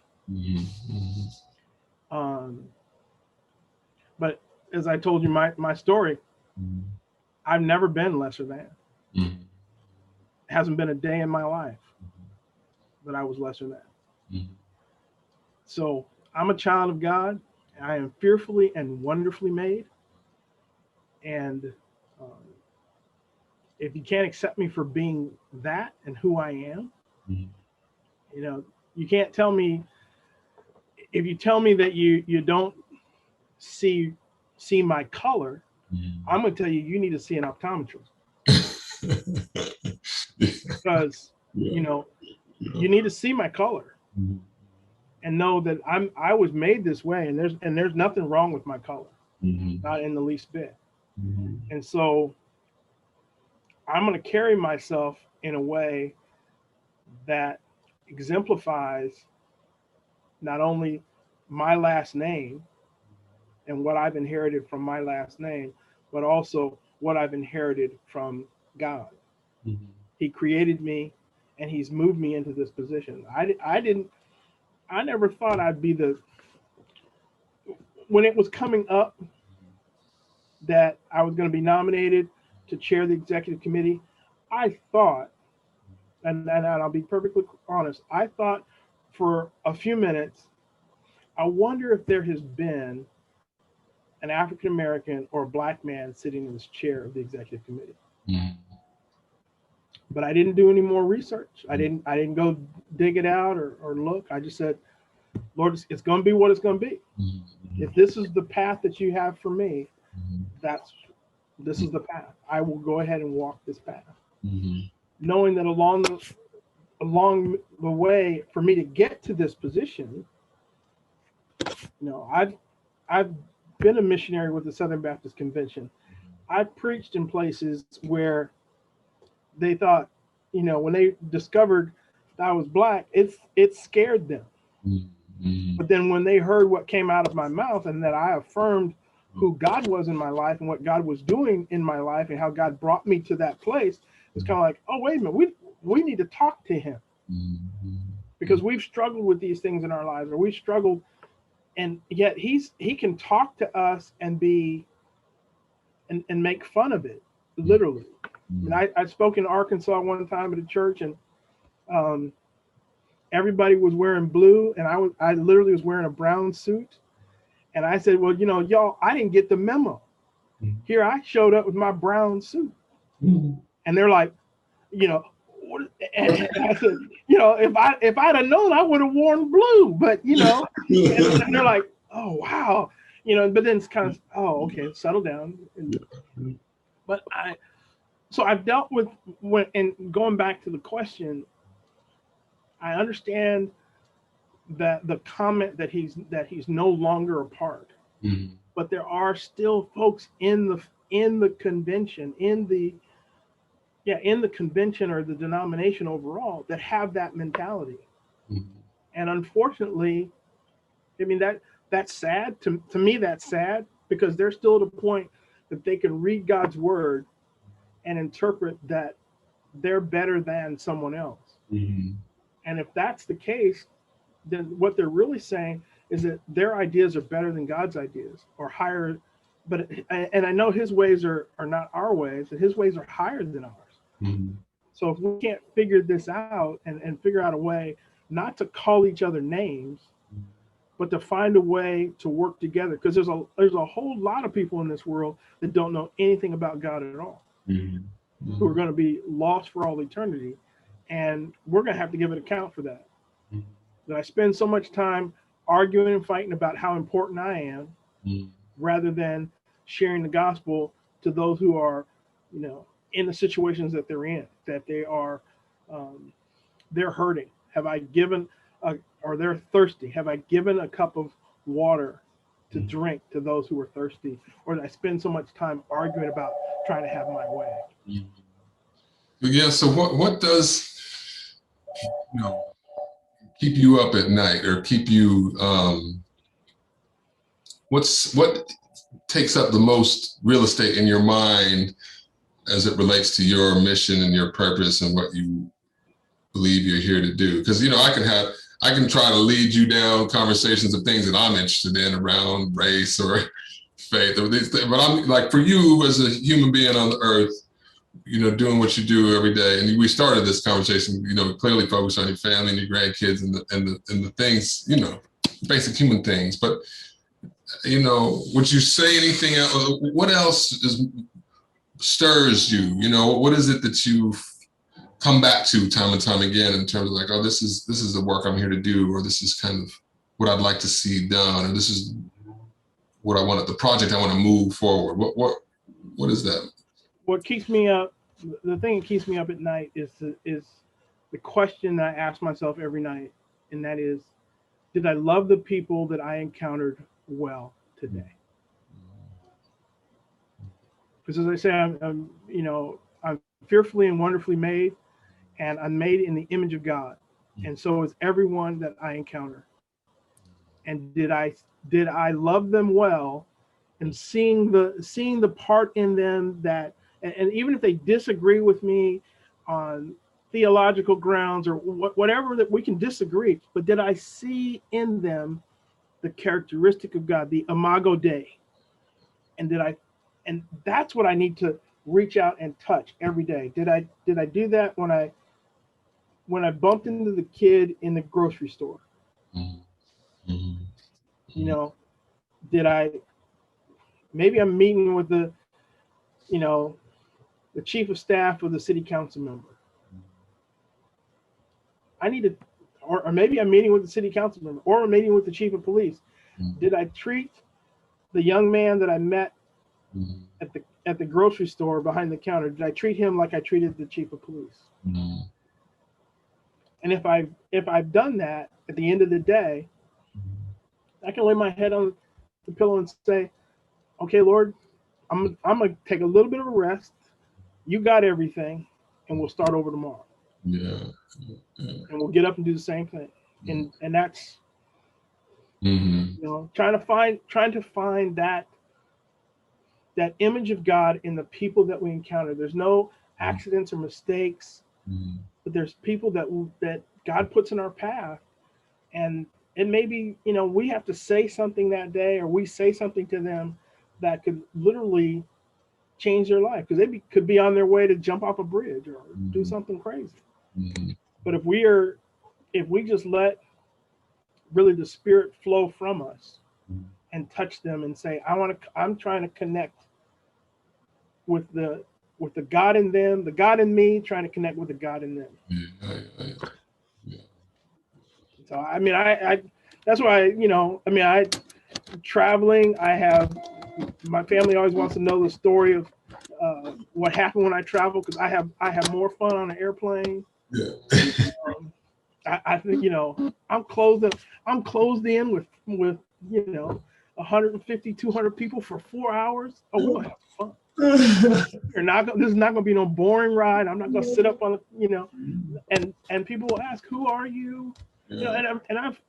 But as I told you my story, I've never been lesser than. Hasn't been a day in my life that I was lesser than. So I'm a child of God. I am fearfully and wonderfully made. And if you can't accept me for being that and who I am, you can't tell me. If you tell me that you don't see my color, I'm going to tell you need to see an optometrist. Because you need to see my color and know that I was made this way, and there's nothing wrong with my color, not in the least bit. And so I'm going to carry myself in a way that exemplifies not only my last name and what I've inherited from my last name, but also what I've inherited from God. He created me, and he's moved me into this position. I never thought I'd be when it was coming up that I was going to be nominated to chair the executive committee, I thought, and I'll be perfectly honest, I thought for a few minutes, I wonder if there has been an African American or a Black man sitting in this chair of the executive committee. Mm. But I didn't do any more research. I didn't go dig it out or look. I just said, Lord, it's going to be what it's going to be. Mm-hmm. If this is the path that you have for me, Mm-hmm. this is the path. I will go ahead and walk this path, Mm-hmm. knowing that along the way for me to get to this position, I've been a missionary with the Southern Baptist Convention. I've preached in places where they thought, when they discovered that I was black, it scared them. Mm-hmm. But then when they heard what came out of my mouth and that I affirmed who God was in my life and what God was doing in my life and how God brought me to that place, it's kind of like, oh, wait a minute, we need to talk to him, because we've struggled with these things in our lives, or we've struggled, and yet he can talk to us and make fun of it, literally. I spoke in Arkansas one time at a church, and everybody was wearing blue, and I literally was wearing a brown suit. And I said, well, y'all, I didn't get the memo. Here I showed up with my brown suit. And they're like, what? And I said, if I'd have known, I would have worn blue. But, and they're like, oh, wow. But then it's kind of, oh, okay, settle down. But I've dealt with, and going back to the question, I understand that the comment that he's no longer a part, but there are still folks in the convention, in the convention or the denomination overall, that have that mentality. And unfortunately, I mean, that's sad. To me, that's sad, because they're still at a point that they can read God's word and interpret that they're better than someone else. And if that's the case, then what they're really saying is that their ideas are better than God's ideas, or higher. And I know his ways are not our ways, and his ways are higher than ours. So if we can't figure this out and figure out a way not to call each other names, but to find a way to work together, because there's a whole lot of people in this world that don't know anything about God at all, who are going to be lost for all eternity, and we're going to have to give an account for that. That I spend so much time arguing and fighting about how important I am, rather than sharing the gospel to those who are, in the situations that they're in, that they are, they're hurting. Have I given, or they're thirsty? Have I given a cup of water to drink to those who are thirsty? Or did I spend so much time arguing about trying to have my way? Yeah. So what does, keep you up at night, or keep you, what takes up the most real estate in your mind as it relates to your mission and your purpose and what you believe you're here to do? Because I can try to lead you down conversations of things that I'm interested in around race or faith or these things, but I'm like, for you as a human being on the earth, doing what you do every day, and we started this conversation, clearly focused on your family and your grandkids and the things, basic human things. But would you say anything else? What else stirs you? What is it that you come back to time and time again in terms of like, oh, this is the work I'm here to do, or this is kind of what I'd like to see done, or this is what I want, the project I want to move forward. What is that? What keeps me up, the thing that keeps me up at night is the question that I ask myself every night, and that is, did I love the people that I encountered well today? Because as I say, I'm fearfully and wonderfully made, and I'm made in the image of God, and so is everyone that I encounter. And did I love them well, and seeing the part in them that, and even if they disagree with me on theological grounds or whatever that we can disagree, but did I see in them the characteristic of God, the imago Dei? And that's what I need to reach out and touch every day. Did I do that when I bumped into the kid in the grocery store? Did I, maybe I'm meeting with the the chief of staff or the city council member. I need to, or maybe I'm meeting with the city council member, or I'm meeting with the chief of police. Did I treat the young man that I met at the grocery store behind the counter? Did I treat him like I treated the chief of police? And if I've done that, at the end of the day, I can lay my head on the pillow and say, okay, Lord, I'm gonna take a little bit of a rest. You got everything, and we'll start over tomorrow. Yeah. And we'll get up and do the same thing. And that's you know, trying to find that image of God in the people that we encounter. There's no accidents or mistakes, but there's people that God puts in our path, and it may be, you know, we have to say something that day, or we say something to them that could literally change their life, because they could be on their way to jump off a bridge or do something crazy. But if we just let really the Spirit flow from us and touch them and say, I'm trying to connect with the God in them, the God in me, trying to connect with the God in them. So I mean, I that's why, you know, I mean, traveling, my family always wants to know the story of what happened when I travel, because I have more fun on an airplane. I think, you know, I'm closed in with you know, 150, 200 people for 4 hours. Oh, we'll have fun. This is not going to be no boring ride. I'm not going to sit up on, you know, and people will ask, who are you? You know, and I've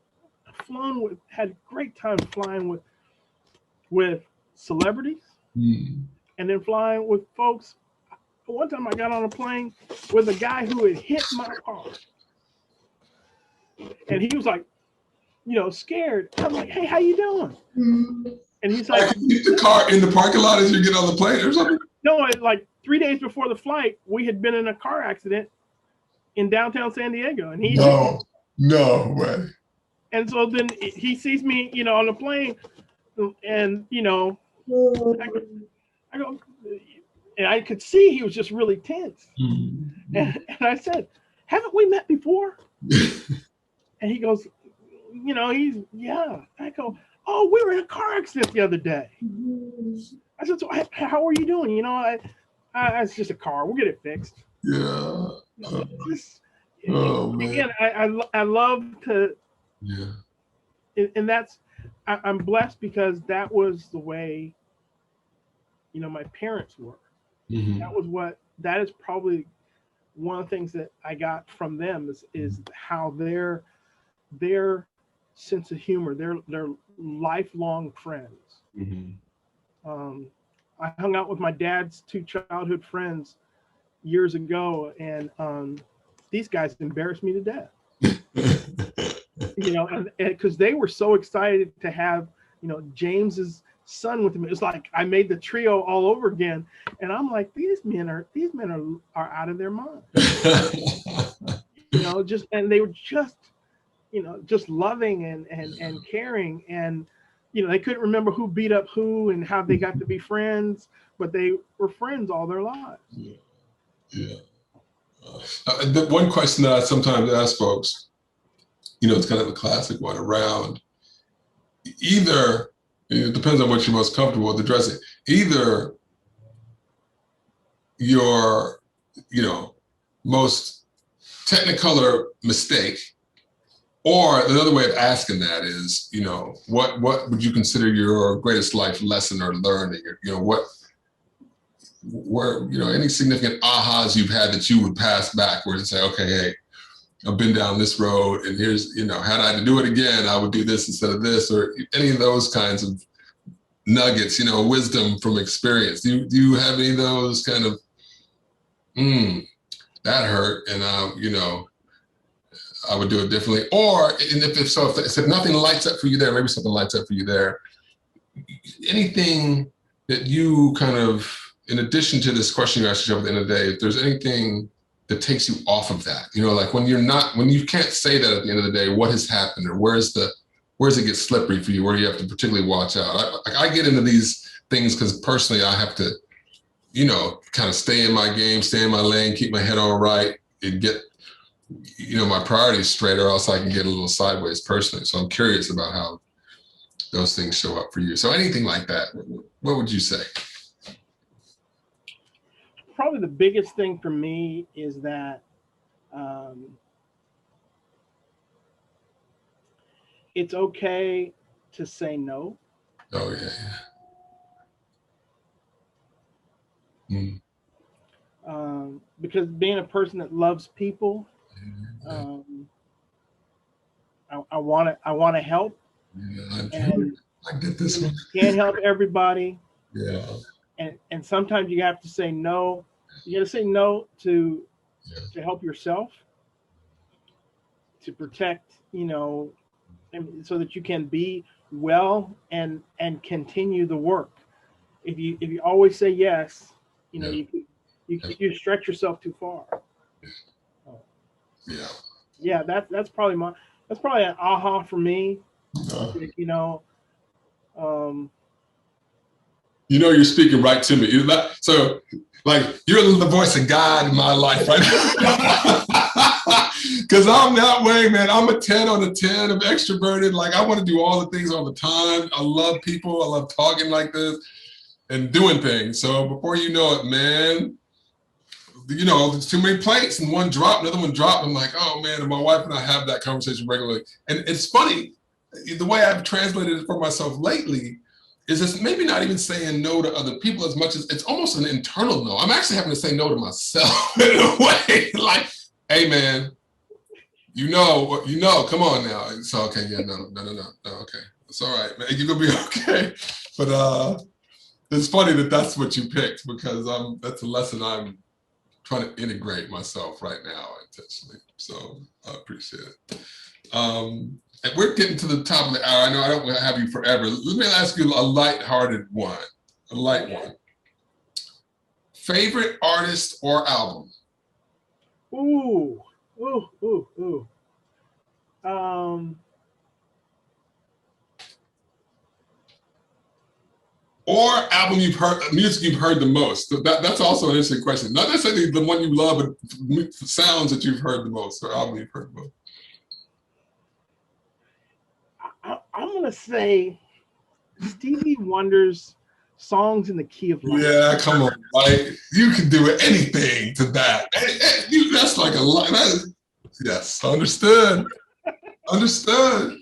had great time flying with celebrities, and then flying with folks. One time I got on a plane with a guy who had hit my car, and he was like, you know, scared. I'm like, hey, how you doing? And he's like, hit the car in the parking lot as you get on the plane or something? No, like 3 days before the flight, we had been in a car accident in downtown San Diego, and no way. And so then he sees me, you know, on the plane, and, you know, I go, and I could see he was just really tense. And I said, haven't we met before? And he goes, you know, yeah. I go, oh, we were in a car accident the other day. I said, so how are you doing? You know, it's just a car. We'll get it fixed. Yeah. Again, I love to. Yeah. And I'm blessed, because that was the way, you know, my parents were. That is probably one of the things that I got from them is how their sense of humor, they're lifelong friends. I hung out with my dad's 2 childhood friends years ago, and these guys embarrassed me to death. You know, and because they were so excited to have, you know, James's son with me. It's like I made the trio all over again, and I'm like, these men are out of their mind. You know, and they were just, you know, just loving and caring, and, you know, they couldn't remember who beat up who and how they got to be friends, but they were friends all their lives. The one question that I sometimes ask folks, you know, it's kind of a classic one around either, it depends on what you're most comfortable with addressing, either your, you know, most technicolor mistake, or another way of asking that is, you know, what would you consider your greatest life lesson or learning? Or, you know, where, you know, any significant ahas you've had that you would pass backwards and say, okay, hey, I've been down this road, and here's, you know, had I to do it again, I would do this instead of this, or any of those kinds of nuggets, you know, wisdom from experience. Do you have any of those kind of, that hurt, and you know, I would do it differently? Or, and if nothing lights up for you there, maybe something lights up for you there. Anything that you kind of, in addition to this question you ask yourself at the end of the day, if there's anything that takes you off of that, you know, like when you can't say that at the end of the day, what has happened, or where's it get slippery for you, where you have to particularly watch out? I get into these things because personally I have to you know, kind of stay in my game, stay in my lane, keep my head on right, and get, you know, my priorities straight, or else I can get a little sideways personally. So I'm curious about how those things show up for you. So anything like that, what would you say? Probably the biggest thing for me is that it's okay to say no. Oh yeah. Mm. Because being a person that loves people, um, I want to help, Yeah, and I get this one. can't help everybody, Yeah. and sometimes you have to say no. You got to say no Yeah. to help yourself, to protect, you know, and so that you can be well and continue the work. If you always say yes, you know, Yeah. you stretch yourself too far. Yeah. Yeah, that's probably an aha for me. Uh, You know, um, you know, you're speaking right to me. You're not, so, like, you're the voice of God in my life right now. Because I'm that way, man. I'm a 10 on a 10. I'm extroverted. Like, I want to do all the things all the time. I love people. I love talking like this and doing things. So before you know it, man, you know, there's too many plates and one drop, another one drop. I'm like, oh man, and my wife and I have that conversation regularly. And it's funny, the way I've translated it for myself lately is it's maybe not even saying no to other people as much as it's almost an internal no. I'm actually having to say no to myself in a way. Like, hey man, you know, come on now. So okay, yeah, no, okay. It's all right, man. You're gonna be okay. But it's funny that that's what you picked, because that's a lesson I'm trying to integrate myself right now intentionally. So I appreciate it. And we're getting to the top of the hour. I know I don't want to have you forever. Let me ask you a light-hearted one, a light one. Favorite artist or album? ooh, ooh, ooh, ooh. Or album you've heard, music you've heard the most. That's also an interesting question. Not necessarily the one you love, but sounds that you've heard the most, or album you've heard the most. I'm gonna say Stevie Wonder's "Songs in the Key of Life." Yeah, come on, right? You can do anything to that. That's like a lot. Yes, understood. Understood.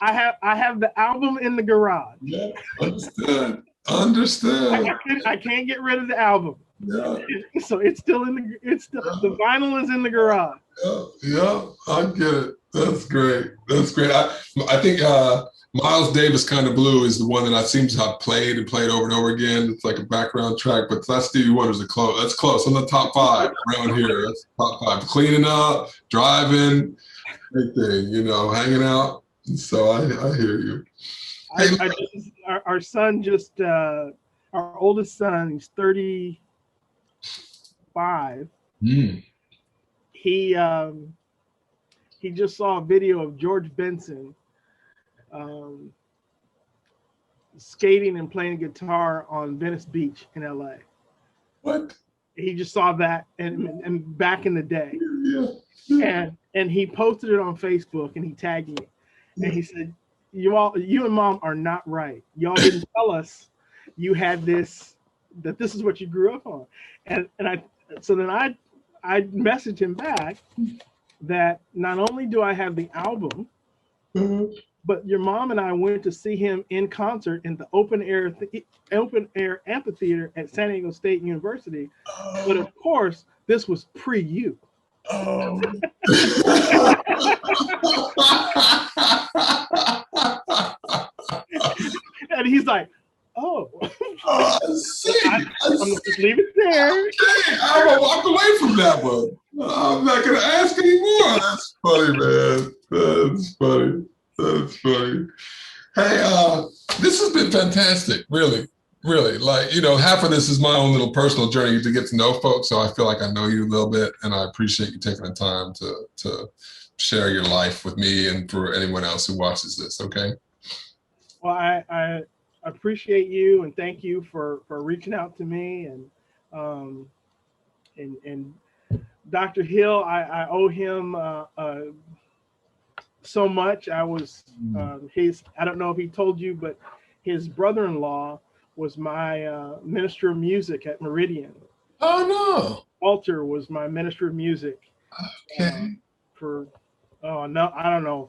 I have the album in the garage. Yeah, understood. Understood. I can't get rid of the album. Yeah. So it's still the vinyl is in the garage. Yeah, I get it. That's great. That's great. I think Miles Davis Kind of Blue is the one that I seem to have played and played over and over again. It's like a background track, but that Stevie Wonder's a close. That's close. On the top 5 around here. That's top 5. Cleaning up, driving, everything, you know, hanging out. So I hear you. Hey, our son just our oldest son, he's 35. He just saw a video of George Benson skating and playing guitar on Venice Beach in LA. What? He just saw that and back in the day. Yeah. And he posted it on Facebook and he tagged me. And he said, you and mom are not right. Y'all didn't tell us you had this, that this is what you grew up on. And so then I messaged him back that not only do I have the album, but your mom and I went to see him in concert in the open air amphitheater at San Diego State University. But of course, this was pre you. Oh. And he's like, oh, see. I'm gonna just leave it there. Okay, I'm gonna walk away from that one. I'm not gonna ask anymore. That's funny, man. That's funny. That's funny. Hey, this has been fantastic. Really, really. Like, you know, half of this is my own little personal journey to get to know folks. So I feel like I know you a little bit, and I appreciate you taking the time to share your life with me and for anyone else who watches this. Okay. Well, I appreciate you and thank you for reaching out to me, and And Dr. Hill, I owe him so much. I was I don't know if he told you, but his brother-in-law was my minister of music at Meridian. Oh no. Walter was my minister of music Okay. for no, I don't know,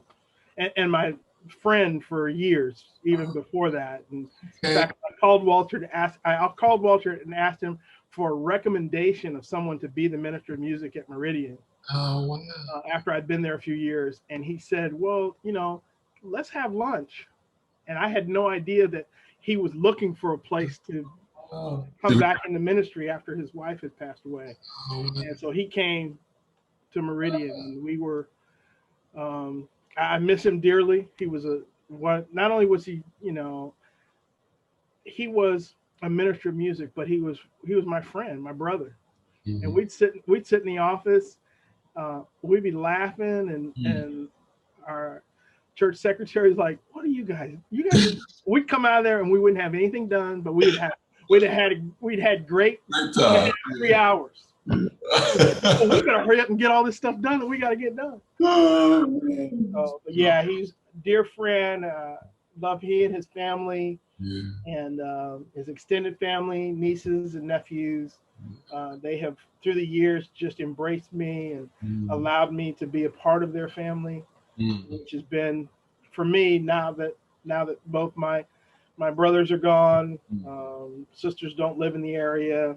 and my friend for years, even before that. And in fact, I called Walter and asked him for a recommendation of someone to be the minister of music at Meridian. Oh wow. After I'd been there a few years, and he said, "Well, let's have lunch." And I had no idea that he was looking for a place to come back into ministry after his wife had passed away. And so he came to Meridian, and we were. I miss him dearly. He was not only was he, he was a minister of music, but he was my friend, my brother. Mm-hmm. And we'd sit in the office. We'd be laughing, and our church secretary's like, "What are you guys? You guys?" We'd come out of there and we wouldn't have anything done, but we'd had great 3 hours. Well, we gotta hurry up and get all this stuff done that we gotta get done. But yeah, he's a dear friend. Love he and his family, and his extended family, nieces and nephews. They have, through the years, just embraced me and allowed me to be a part of their family, which has been, for me, now that both my brothers are gone, sisters don't live in the area,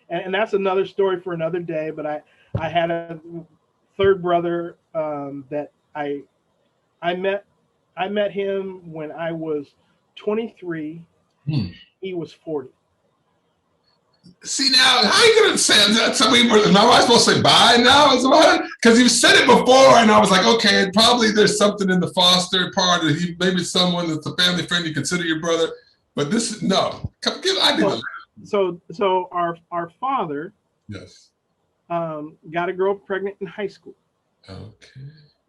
and that's another story for another day. But I had a third brother that I met him when I was 23. He was 40. See, now, how are you going to say that? Am I supposed to say bye now? Because you said it before, and I was like, okay, probably there's something in the foster part, or maybe someone that's a family friend you consider your brother. But this, no. So our father, yes, got a girl pregnant in high school. Okay.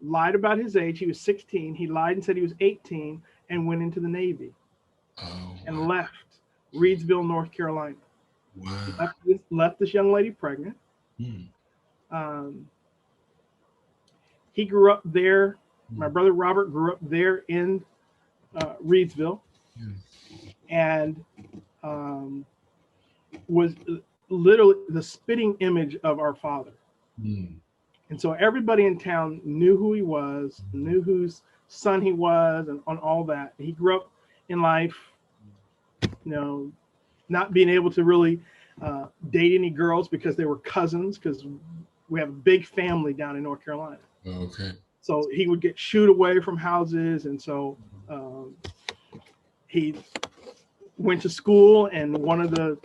Lied about his age. He was 16. He lied and said he was 18 and went into the Navy. And left Reidsville, North Carolina. Wow. Left this young lady pregnant. He grew up there. My brother Robert grew up there in Reidsville, and was literally the spitting image of our father. And so everybody in town knew who he was, knew whose son he was, and on all that. He grew up in life, not being able to really date any girls because they were cousins, because we have a big family down in North Carolina. Okay. So he would get shooed away from houses, and so he went to school, and one of the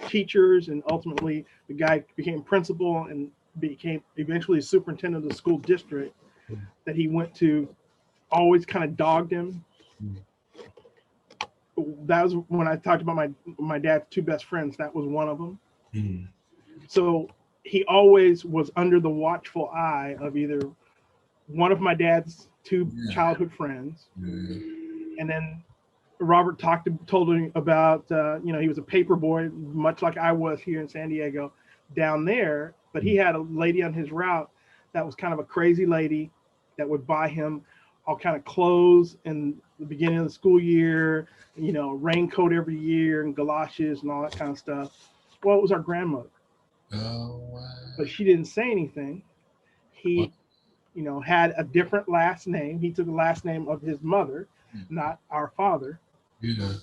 teachers, and ultimately the guy became principal and became eventually superintendent of the school district that he went to, always kind of dogged him. That was when I talked about my dad's two best friends. That was one of them. So he always was under the watchful eye of either one of my dad's two childhood friends, and then Robert told him about he was a paper boy, much like I was here in San Diego, down there. But he had a lady on his route that was kind of a crazy lady that would buy him all kind of clothes in the beginning of the school year, raincoat every year and galoshes and all that kind of stuff. Well, it was our grandmother. Oh, wow. But she didn't say anything. He, had a different last name. He took the last name of his mother, not our father. Yeah.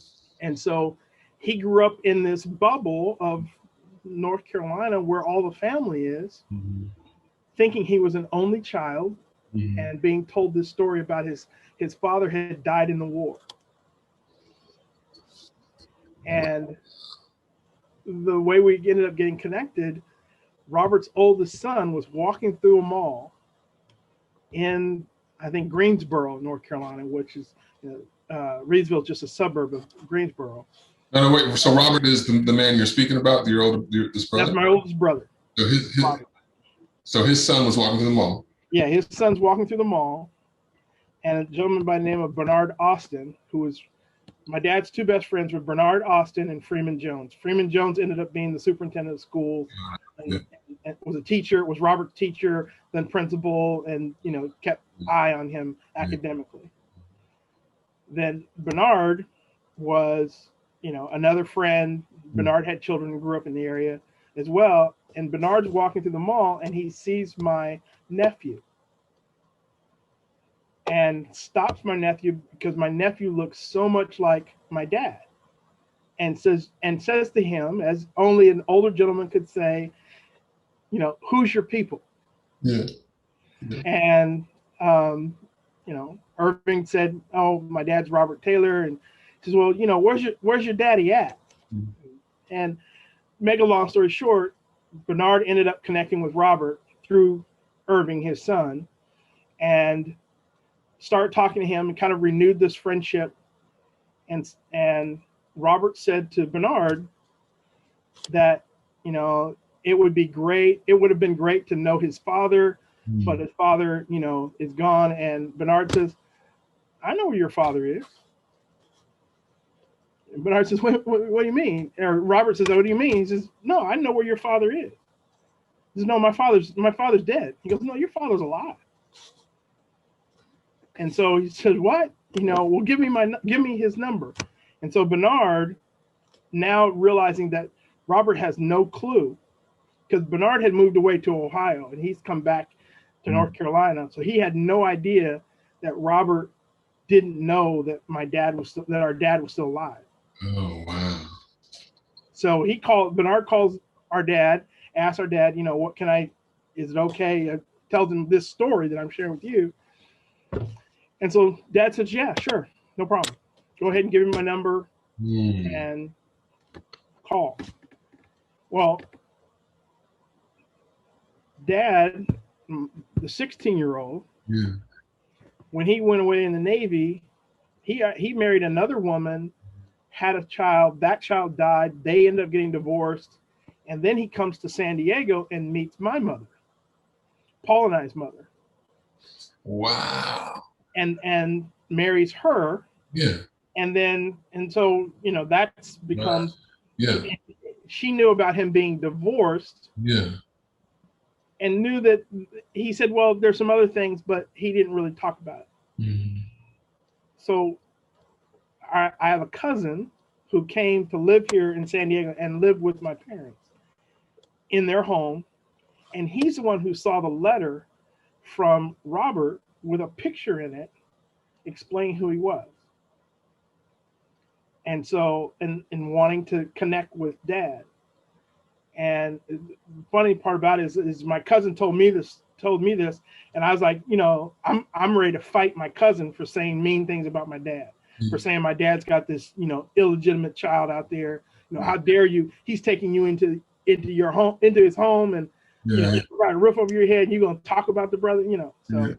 And so he grew up in this bubble of North Carolina where all the family is, thinking he was an only child, and being told this story about his father had died in the war. And the way we ended up getting connected, Robert's oldest son was walking through a mall in, I think, Greensboro, North Carolina, which is, Reidsville is just a suburb of Greensboro. No, wait. So Robert is the man you're speaking about, this brother? That's my oldest brother. So his son was walking through the mall. Yeah, his son's walking through the mall, and a gentleman by the name of Bernard Austin, who was my dad's two best friends were Bernard Austin and Freeman Jones. Freeman Jones ended up being the superintendent of schools Yeah. and was a teacher, was Robert's teacher, then principal, and, you know, kept eye on him academically. Then Bernard was, you know, another friend. Bernard had children and grew up in the area as well. And Bernard's walking through the mall and he sees my nephew and stops my nephew because my nephew looks so much like my dad, and says to him, as only an older gentleman could say, you know, who's your people? Yeah. And you know, Irving said, oh, my dad's Robert Taylor. And he says, well, you know, where's your daddy at? And make a long story short, Bernard ended up connecting with Robert through Irving, his son, and started talking to him and kind of renewed this friendship. And Robert said to Bernard that, you know, it would have been great to know his father, but his father, you know, is gone. And Bernard says, I know where your father is. And Bernard says, what do you mean? Or Robert says, what do you mean? He says, no, I know where your father is. He says, no, my father's dead. He goes, no, your father's alive. And so he says, what? You know, well, give me his number. And so Bernard, now realizing that Robert has no clue, because Bernard had moved away to Ohio and he's come back to North Carolina. So he had no idea that Robert didn't know that our dad was still alive. Oh, wow. So Bernard calls our dad, asks our dad, you know, is it okay? Tells him this story that I'm sharing with you. And so dad says, yeah, sure, no problem. Go ahead and give him my number and call. Well, dad, the 16-year-old, when he went away in the Navy, he married another woman, had a child. That child died. They ended up getting divorced. And then he comes to San Diego and meets my mother, Paul and I's mother. Wow. And marries her. Yeah. And so, you know, that's becomes, she knew about him being divorced. Yeah. And knew that he said, well, there's some other things, but he didn't really talk about it. So I have a cousin who came to live here in San Diego and lived with my parents in their home. And he's the one who saw the letter from Robert with a picture in it explaining who he was. And so, and wanting to connect with dad. And the funny part about it is my cousin told me this, and I was like, you know, I'm ready to fight my cousin for saying mean things about my dad, for saying my dad's got this, you know, illegitimate child out there. You know, how dare you? He's taking you into your home, into his home, and you know, got a roof over your head, and you're gonna talk about the brother, you know. So,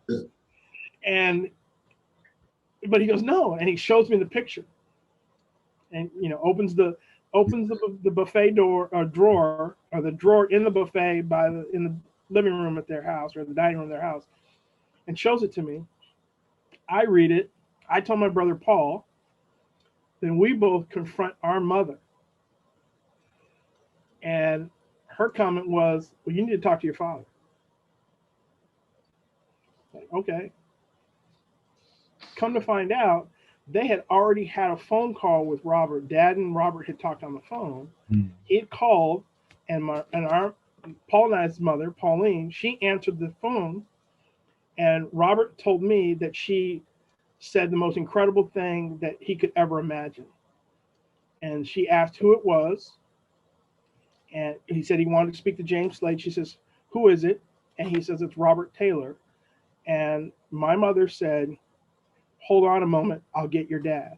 but he goes, no, and he shows me the picture, and you know, opens the buffet door or drawer, or the drawer in the buffet in the living room at their house, or the dining room of their house, and shows it to me. I read it. I told my brother Paul. Then we both confront our mother. And her comment was, well, you need to talk to your father. Like, okay. Come to find out, they had already had a phone call with Robert. Dad and Robert had talked on the phone. He had called, and our Paul and I's mother, Pauline, she answered the phone, and Robert told me that she said the most incredible thing that he could ever imagine. And she asked who it was, and he said he wanted to speak to James Slade. She says, who is it? And he says, it's Robert Taylor. And my mother said, hold on a moment, I'll get your dad.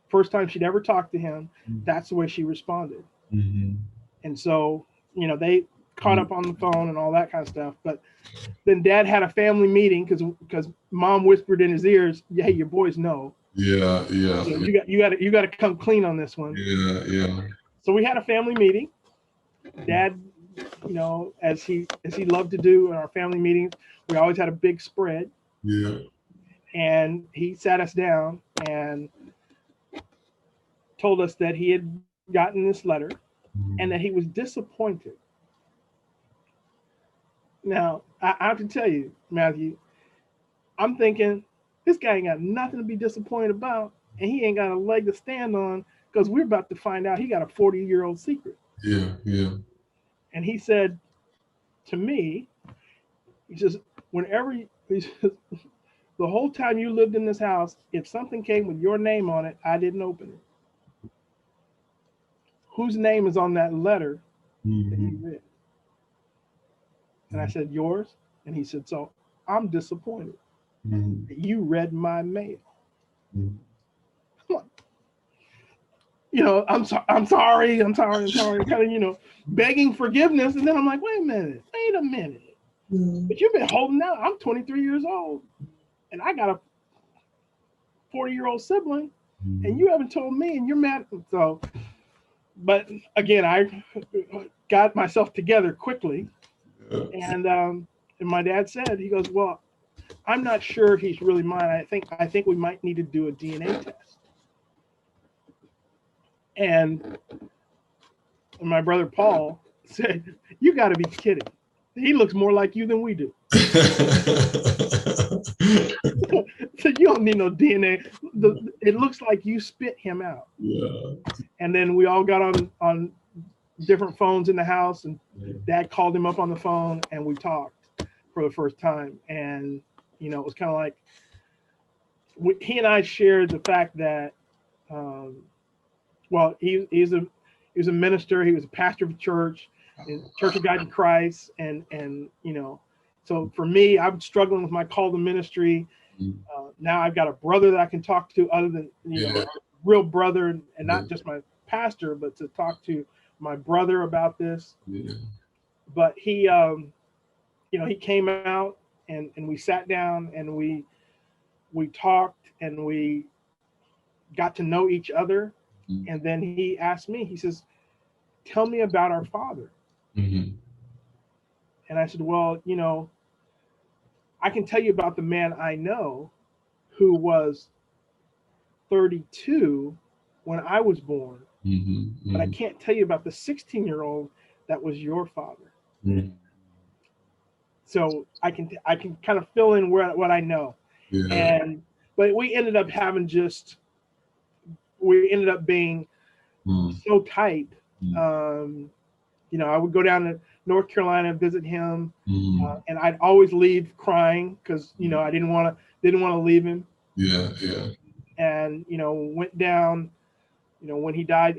First time she'd ever talked to him, that's the way she responded. And so, you know, they caught up on the phone and all that kind of stuff. But then dad had a family meeting because mom whispered in his ears, hey, your boys know. So you got to come clean on this one. So we had a family meeting. Dad, you know, as he loved to do in our family meetings, we always had a big spread. And he sat us down and told us that he had gotten this letter and that he was disappointed. Now, I have to tell you, Matthew, I'm thinking this guy ain't got nothing to be disappointed about, and he ain't got a leg to stand on, because we're about to find out he got a 40-year-old secret. Yeah, yeah. And he said to me, he says, he says, the whole time you lived in this house, if something came with your name on it, I didn't open it. Whose name is on that letter that you read? And I said, yours. And he said, so I'm disappointed that you read my mail. You know, I'm sorry, kind of, you know, begging forgiveness. And then I'm like, wait a minute. But you've been holding out. I'm 23 years old and I got a 40-year-old sibling and you haven't told me, and you're mad. So, but again, I got myself together quickly. And my dad said, he goes, well, I'm not sure he's really mine. I think we might need to do a DNA test. And my brother Paul said, you got to be kidding. He looks more like you than we do. So you don't need no DNA. It looks like you spit him out. Yeah. And then we all got on different phones in the house, and Dad called him up on the phone, and we talked for the first time. And you know, it was kind of like he and I shared the fact that, well, he was a minister, he was a pastor of a church, Church of God in Christ, and you know, so for me, I'm struggling with my call to ministry. Now I've got a brother that I can talk to, other than, you know, a real brother, and not just my pastor, but to talk to my brother about this. But he, you know, he came out and we sat down and we talked and we got to know each other. And then he asked me, he says, tell me about our father. And I said, well, you know, I can tell you about the man I know who was 32 when I was born, but I can't tell you about the 16-year-old that was your father. So I can kind of fill in what I know. But we ended up being so tight. You know, I would go down to North Carolina and visit him, and I'd always leave crying because, you know, I didn't want to leave him. And you know, went down. You know, when he died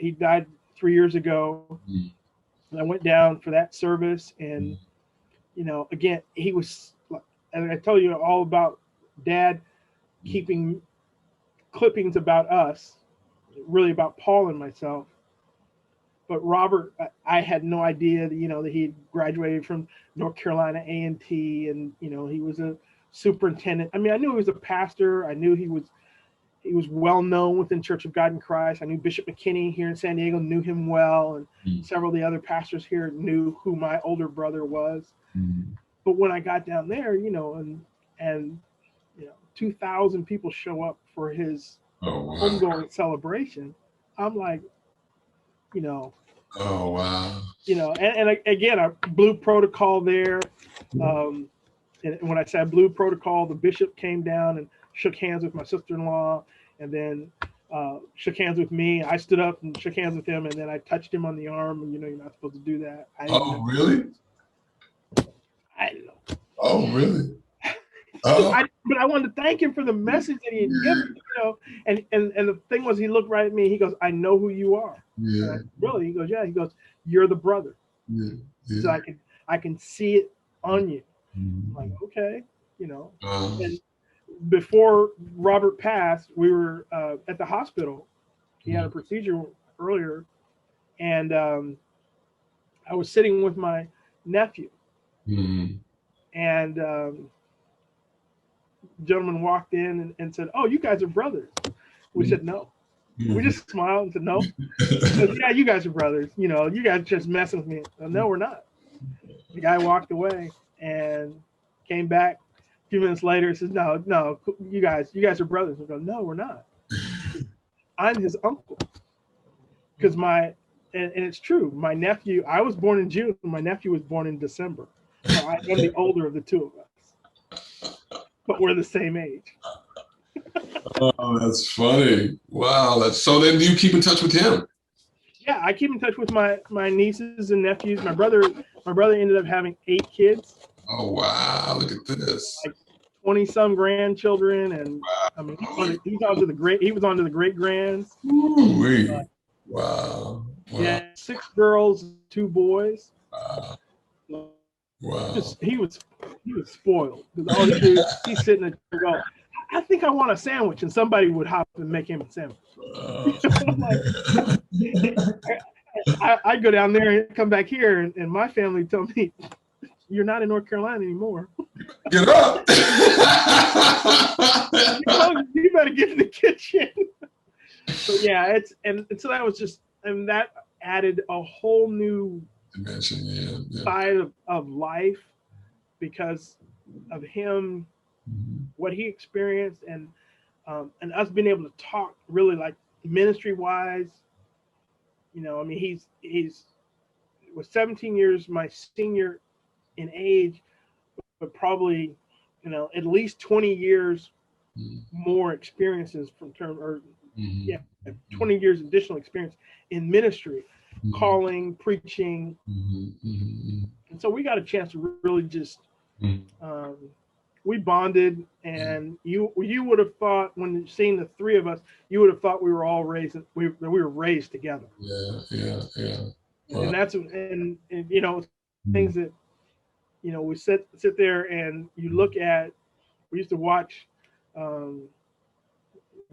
3 years ago. And I went down for that service, and you know, again, he was, and I told you all about Dad keeping clippings about us, really about Paul and myself. But Robert, I had no idea that, you know, that he graduated from North Carolina A&T, and you know, he was a superintendent. I mean, I knew he was a pastor. I knew he was well known within Church of God in Christ. I knew Bishop McKinney here in San Diego knew him well, and several of the other pastors here knew who my older brother was. But when I got down there, you know, and you know, 2,000 people show up for his homegoing celebration, I'm like, you know, you know, and again, I blew protocol there. And when I said blew protocol, the bishop came down and shook hands with my sister-in-law, and then shook hands with me. I stood up and shook hands with him, and then I touched him on the arm. And you know, you're not supposed to do that. Really? I didn't know. Oh, really? But I wanted to thank him for the message that he had given, you know. And the thing was, he looked right at me. He goes, "I know who you are." Really? He goes, "Yeah." He goes, "You're the brother." So I can see it on you. I'm like, okay, you know. And before Robert passed, we were at the hospital. He had a procedure earlier, and I was sitting with my nephew, and gentleman walked in and said, "Oh, you guys are brothers." We said no. We just smiled and said no. Said, "Yeah, you guys are brothers. You know, you guys just messing with me." No, we're not. The guy walked away and came back few minutes later, he says, no, you guys are brothers. I go, no, we're not. I'm his uncle. Because and it's true, my nephew, I was born in June, and my nephew was born in December. So I'm the older of the two of us. But we're the same age. Oh, that's funny. Wow. So then do you keep in touch with him? Yeah, I keep in touch with my nieces and nephews. My brother ended up having 8 kids. Oh, wow. Look at this. Like 20 some grandchildren, and wow. I mean, he was on to the great grands. Wow. Yeah, 6 girls, 2 boys. Wow. He was spoiled, because all he do, he's sitting there and go, I think I want a sandwich, and somebody would hop and make him a sandwich. I go down there and come back here, and my family tell me, you're not in North Carolina anymore. Get up. You better get in the kitchen. So yeah, so that was just, and that added a whole new dimension, side of life, because of him, what he experienced, and us being able to talk really like ministry wise. You know, I mean, he's was 17 years my senior in age, but probably, you know, at least 20 years more experiences 20 years additional experience in ministry, calling, preaching. And so we got a chance to really just, we bonded, and you would have thought, when seeing the 3 of us, you would have thought we were all raised raised together. Yeah. Wow. And that's, and you know, things that, you know, we sit there and you look at, we used to watch,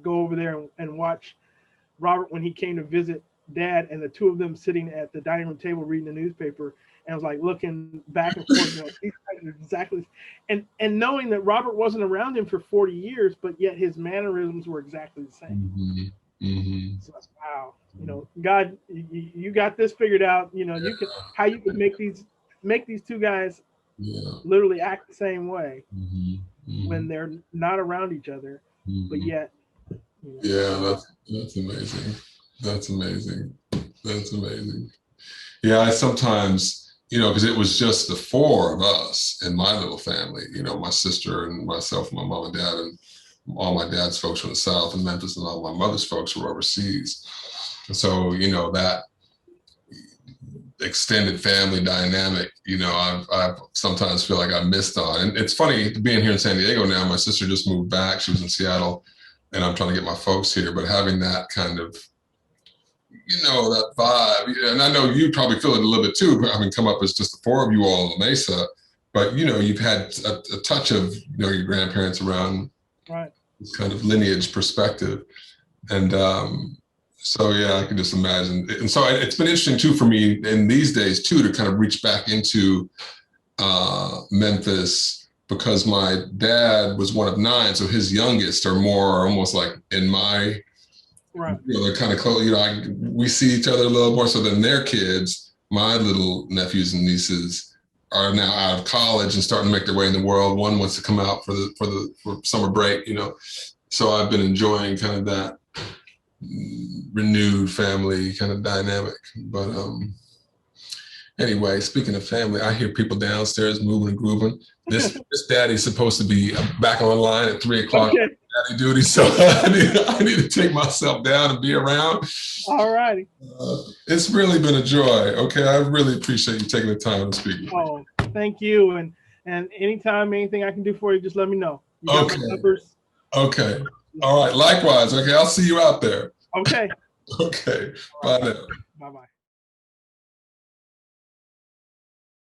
go over there and watch Robert when he came to visit Dad, and the 2 of them sitting at the dining room table reading the newspaper, and I was like looking back and forth, you know, these guys are exactly, and knowing that Robert wasn't around him for 40 years, but yet his mannerisms were exactly the same. So that's, wow, you know, God, you got this figured out. You know, you can, how you can make these 2 guys literally act the same way when they're not around each other, but yet. You know, That's amazing. That's amazing. Yeah, I sometimes, you know, because it was just the 4 of us in my little family, you know, my sister and myself, my mom and dad, and all my dad's folks from the South and Memphis, and all my mother's folks were overseas. And so, you know, that extended family dynamic, you know, I sometimes feel like I missed on. And it's funny being here in San Diego now. My sister just moved back. She was in Seattle, and I'm trying to get my folks here, but having that kind of, you know, that vibe, and I know you probably feel it a little bit too, but having come up as just the 4 of you all in La Mesa, but, you know, you've had a touch of, you know, your grandparents around, right, this kind of lineage perspective. And so, yeah, I can just imagine. And so it's been interesting too for me in these days too, to kind of reach back into Memphis, because my dad was one of 9, so his youngest are more almost like in my, right, you know, they're kind of close, you know, we see each other a little more so than their kids. My little nephews and nieces are now out of college and starting to make their way in the world. One wants to come out for summer break, you know. So I've been enjoying kind of that renewed family kind of dynamic. But anyway, speaking of family, I hear people downstairs moving and grooving. This daddy's supposed to be back online at 3 o'clock. Okay. Daddy duty, so I need to take myself down and be around. All righty. It's really been a joy. Okay, I really appreciate you taking the time to speak. Oh, thank you. And anytime, anything I can do for you, just let me know. You got my numbers. Okay. All right. Likewise. Okay, I'll see you out there. Okay. Okay. Bye now. Bye-bye.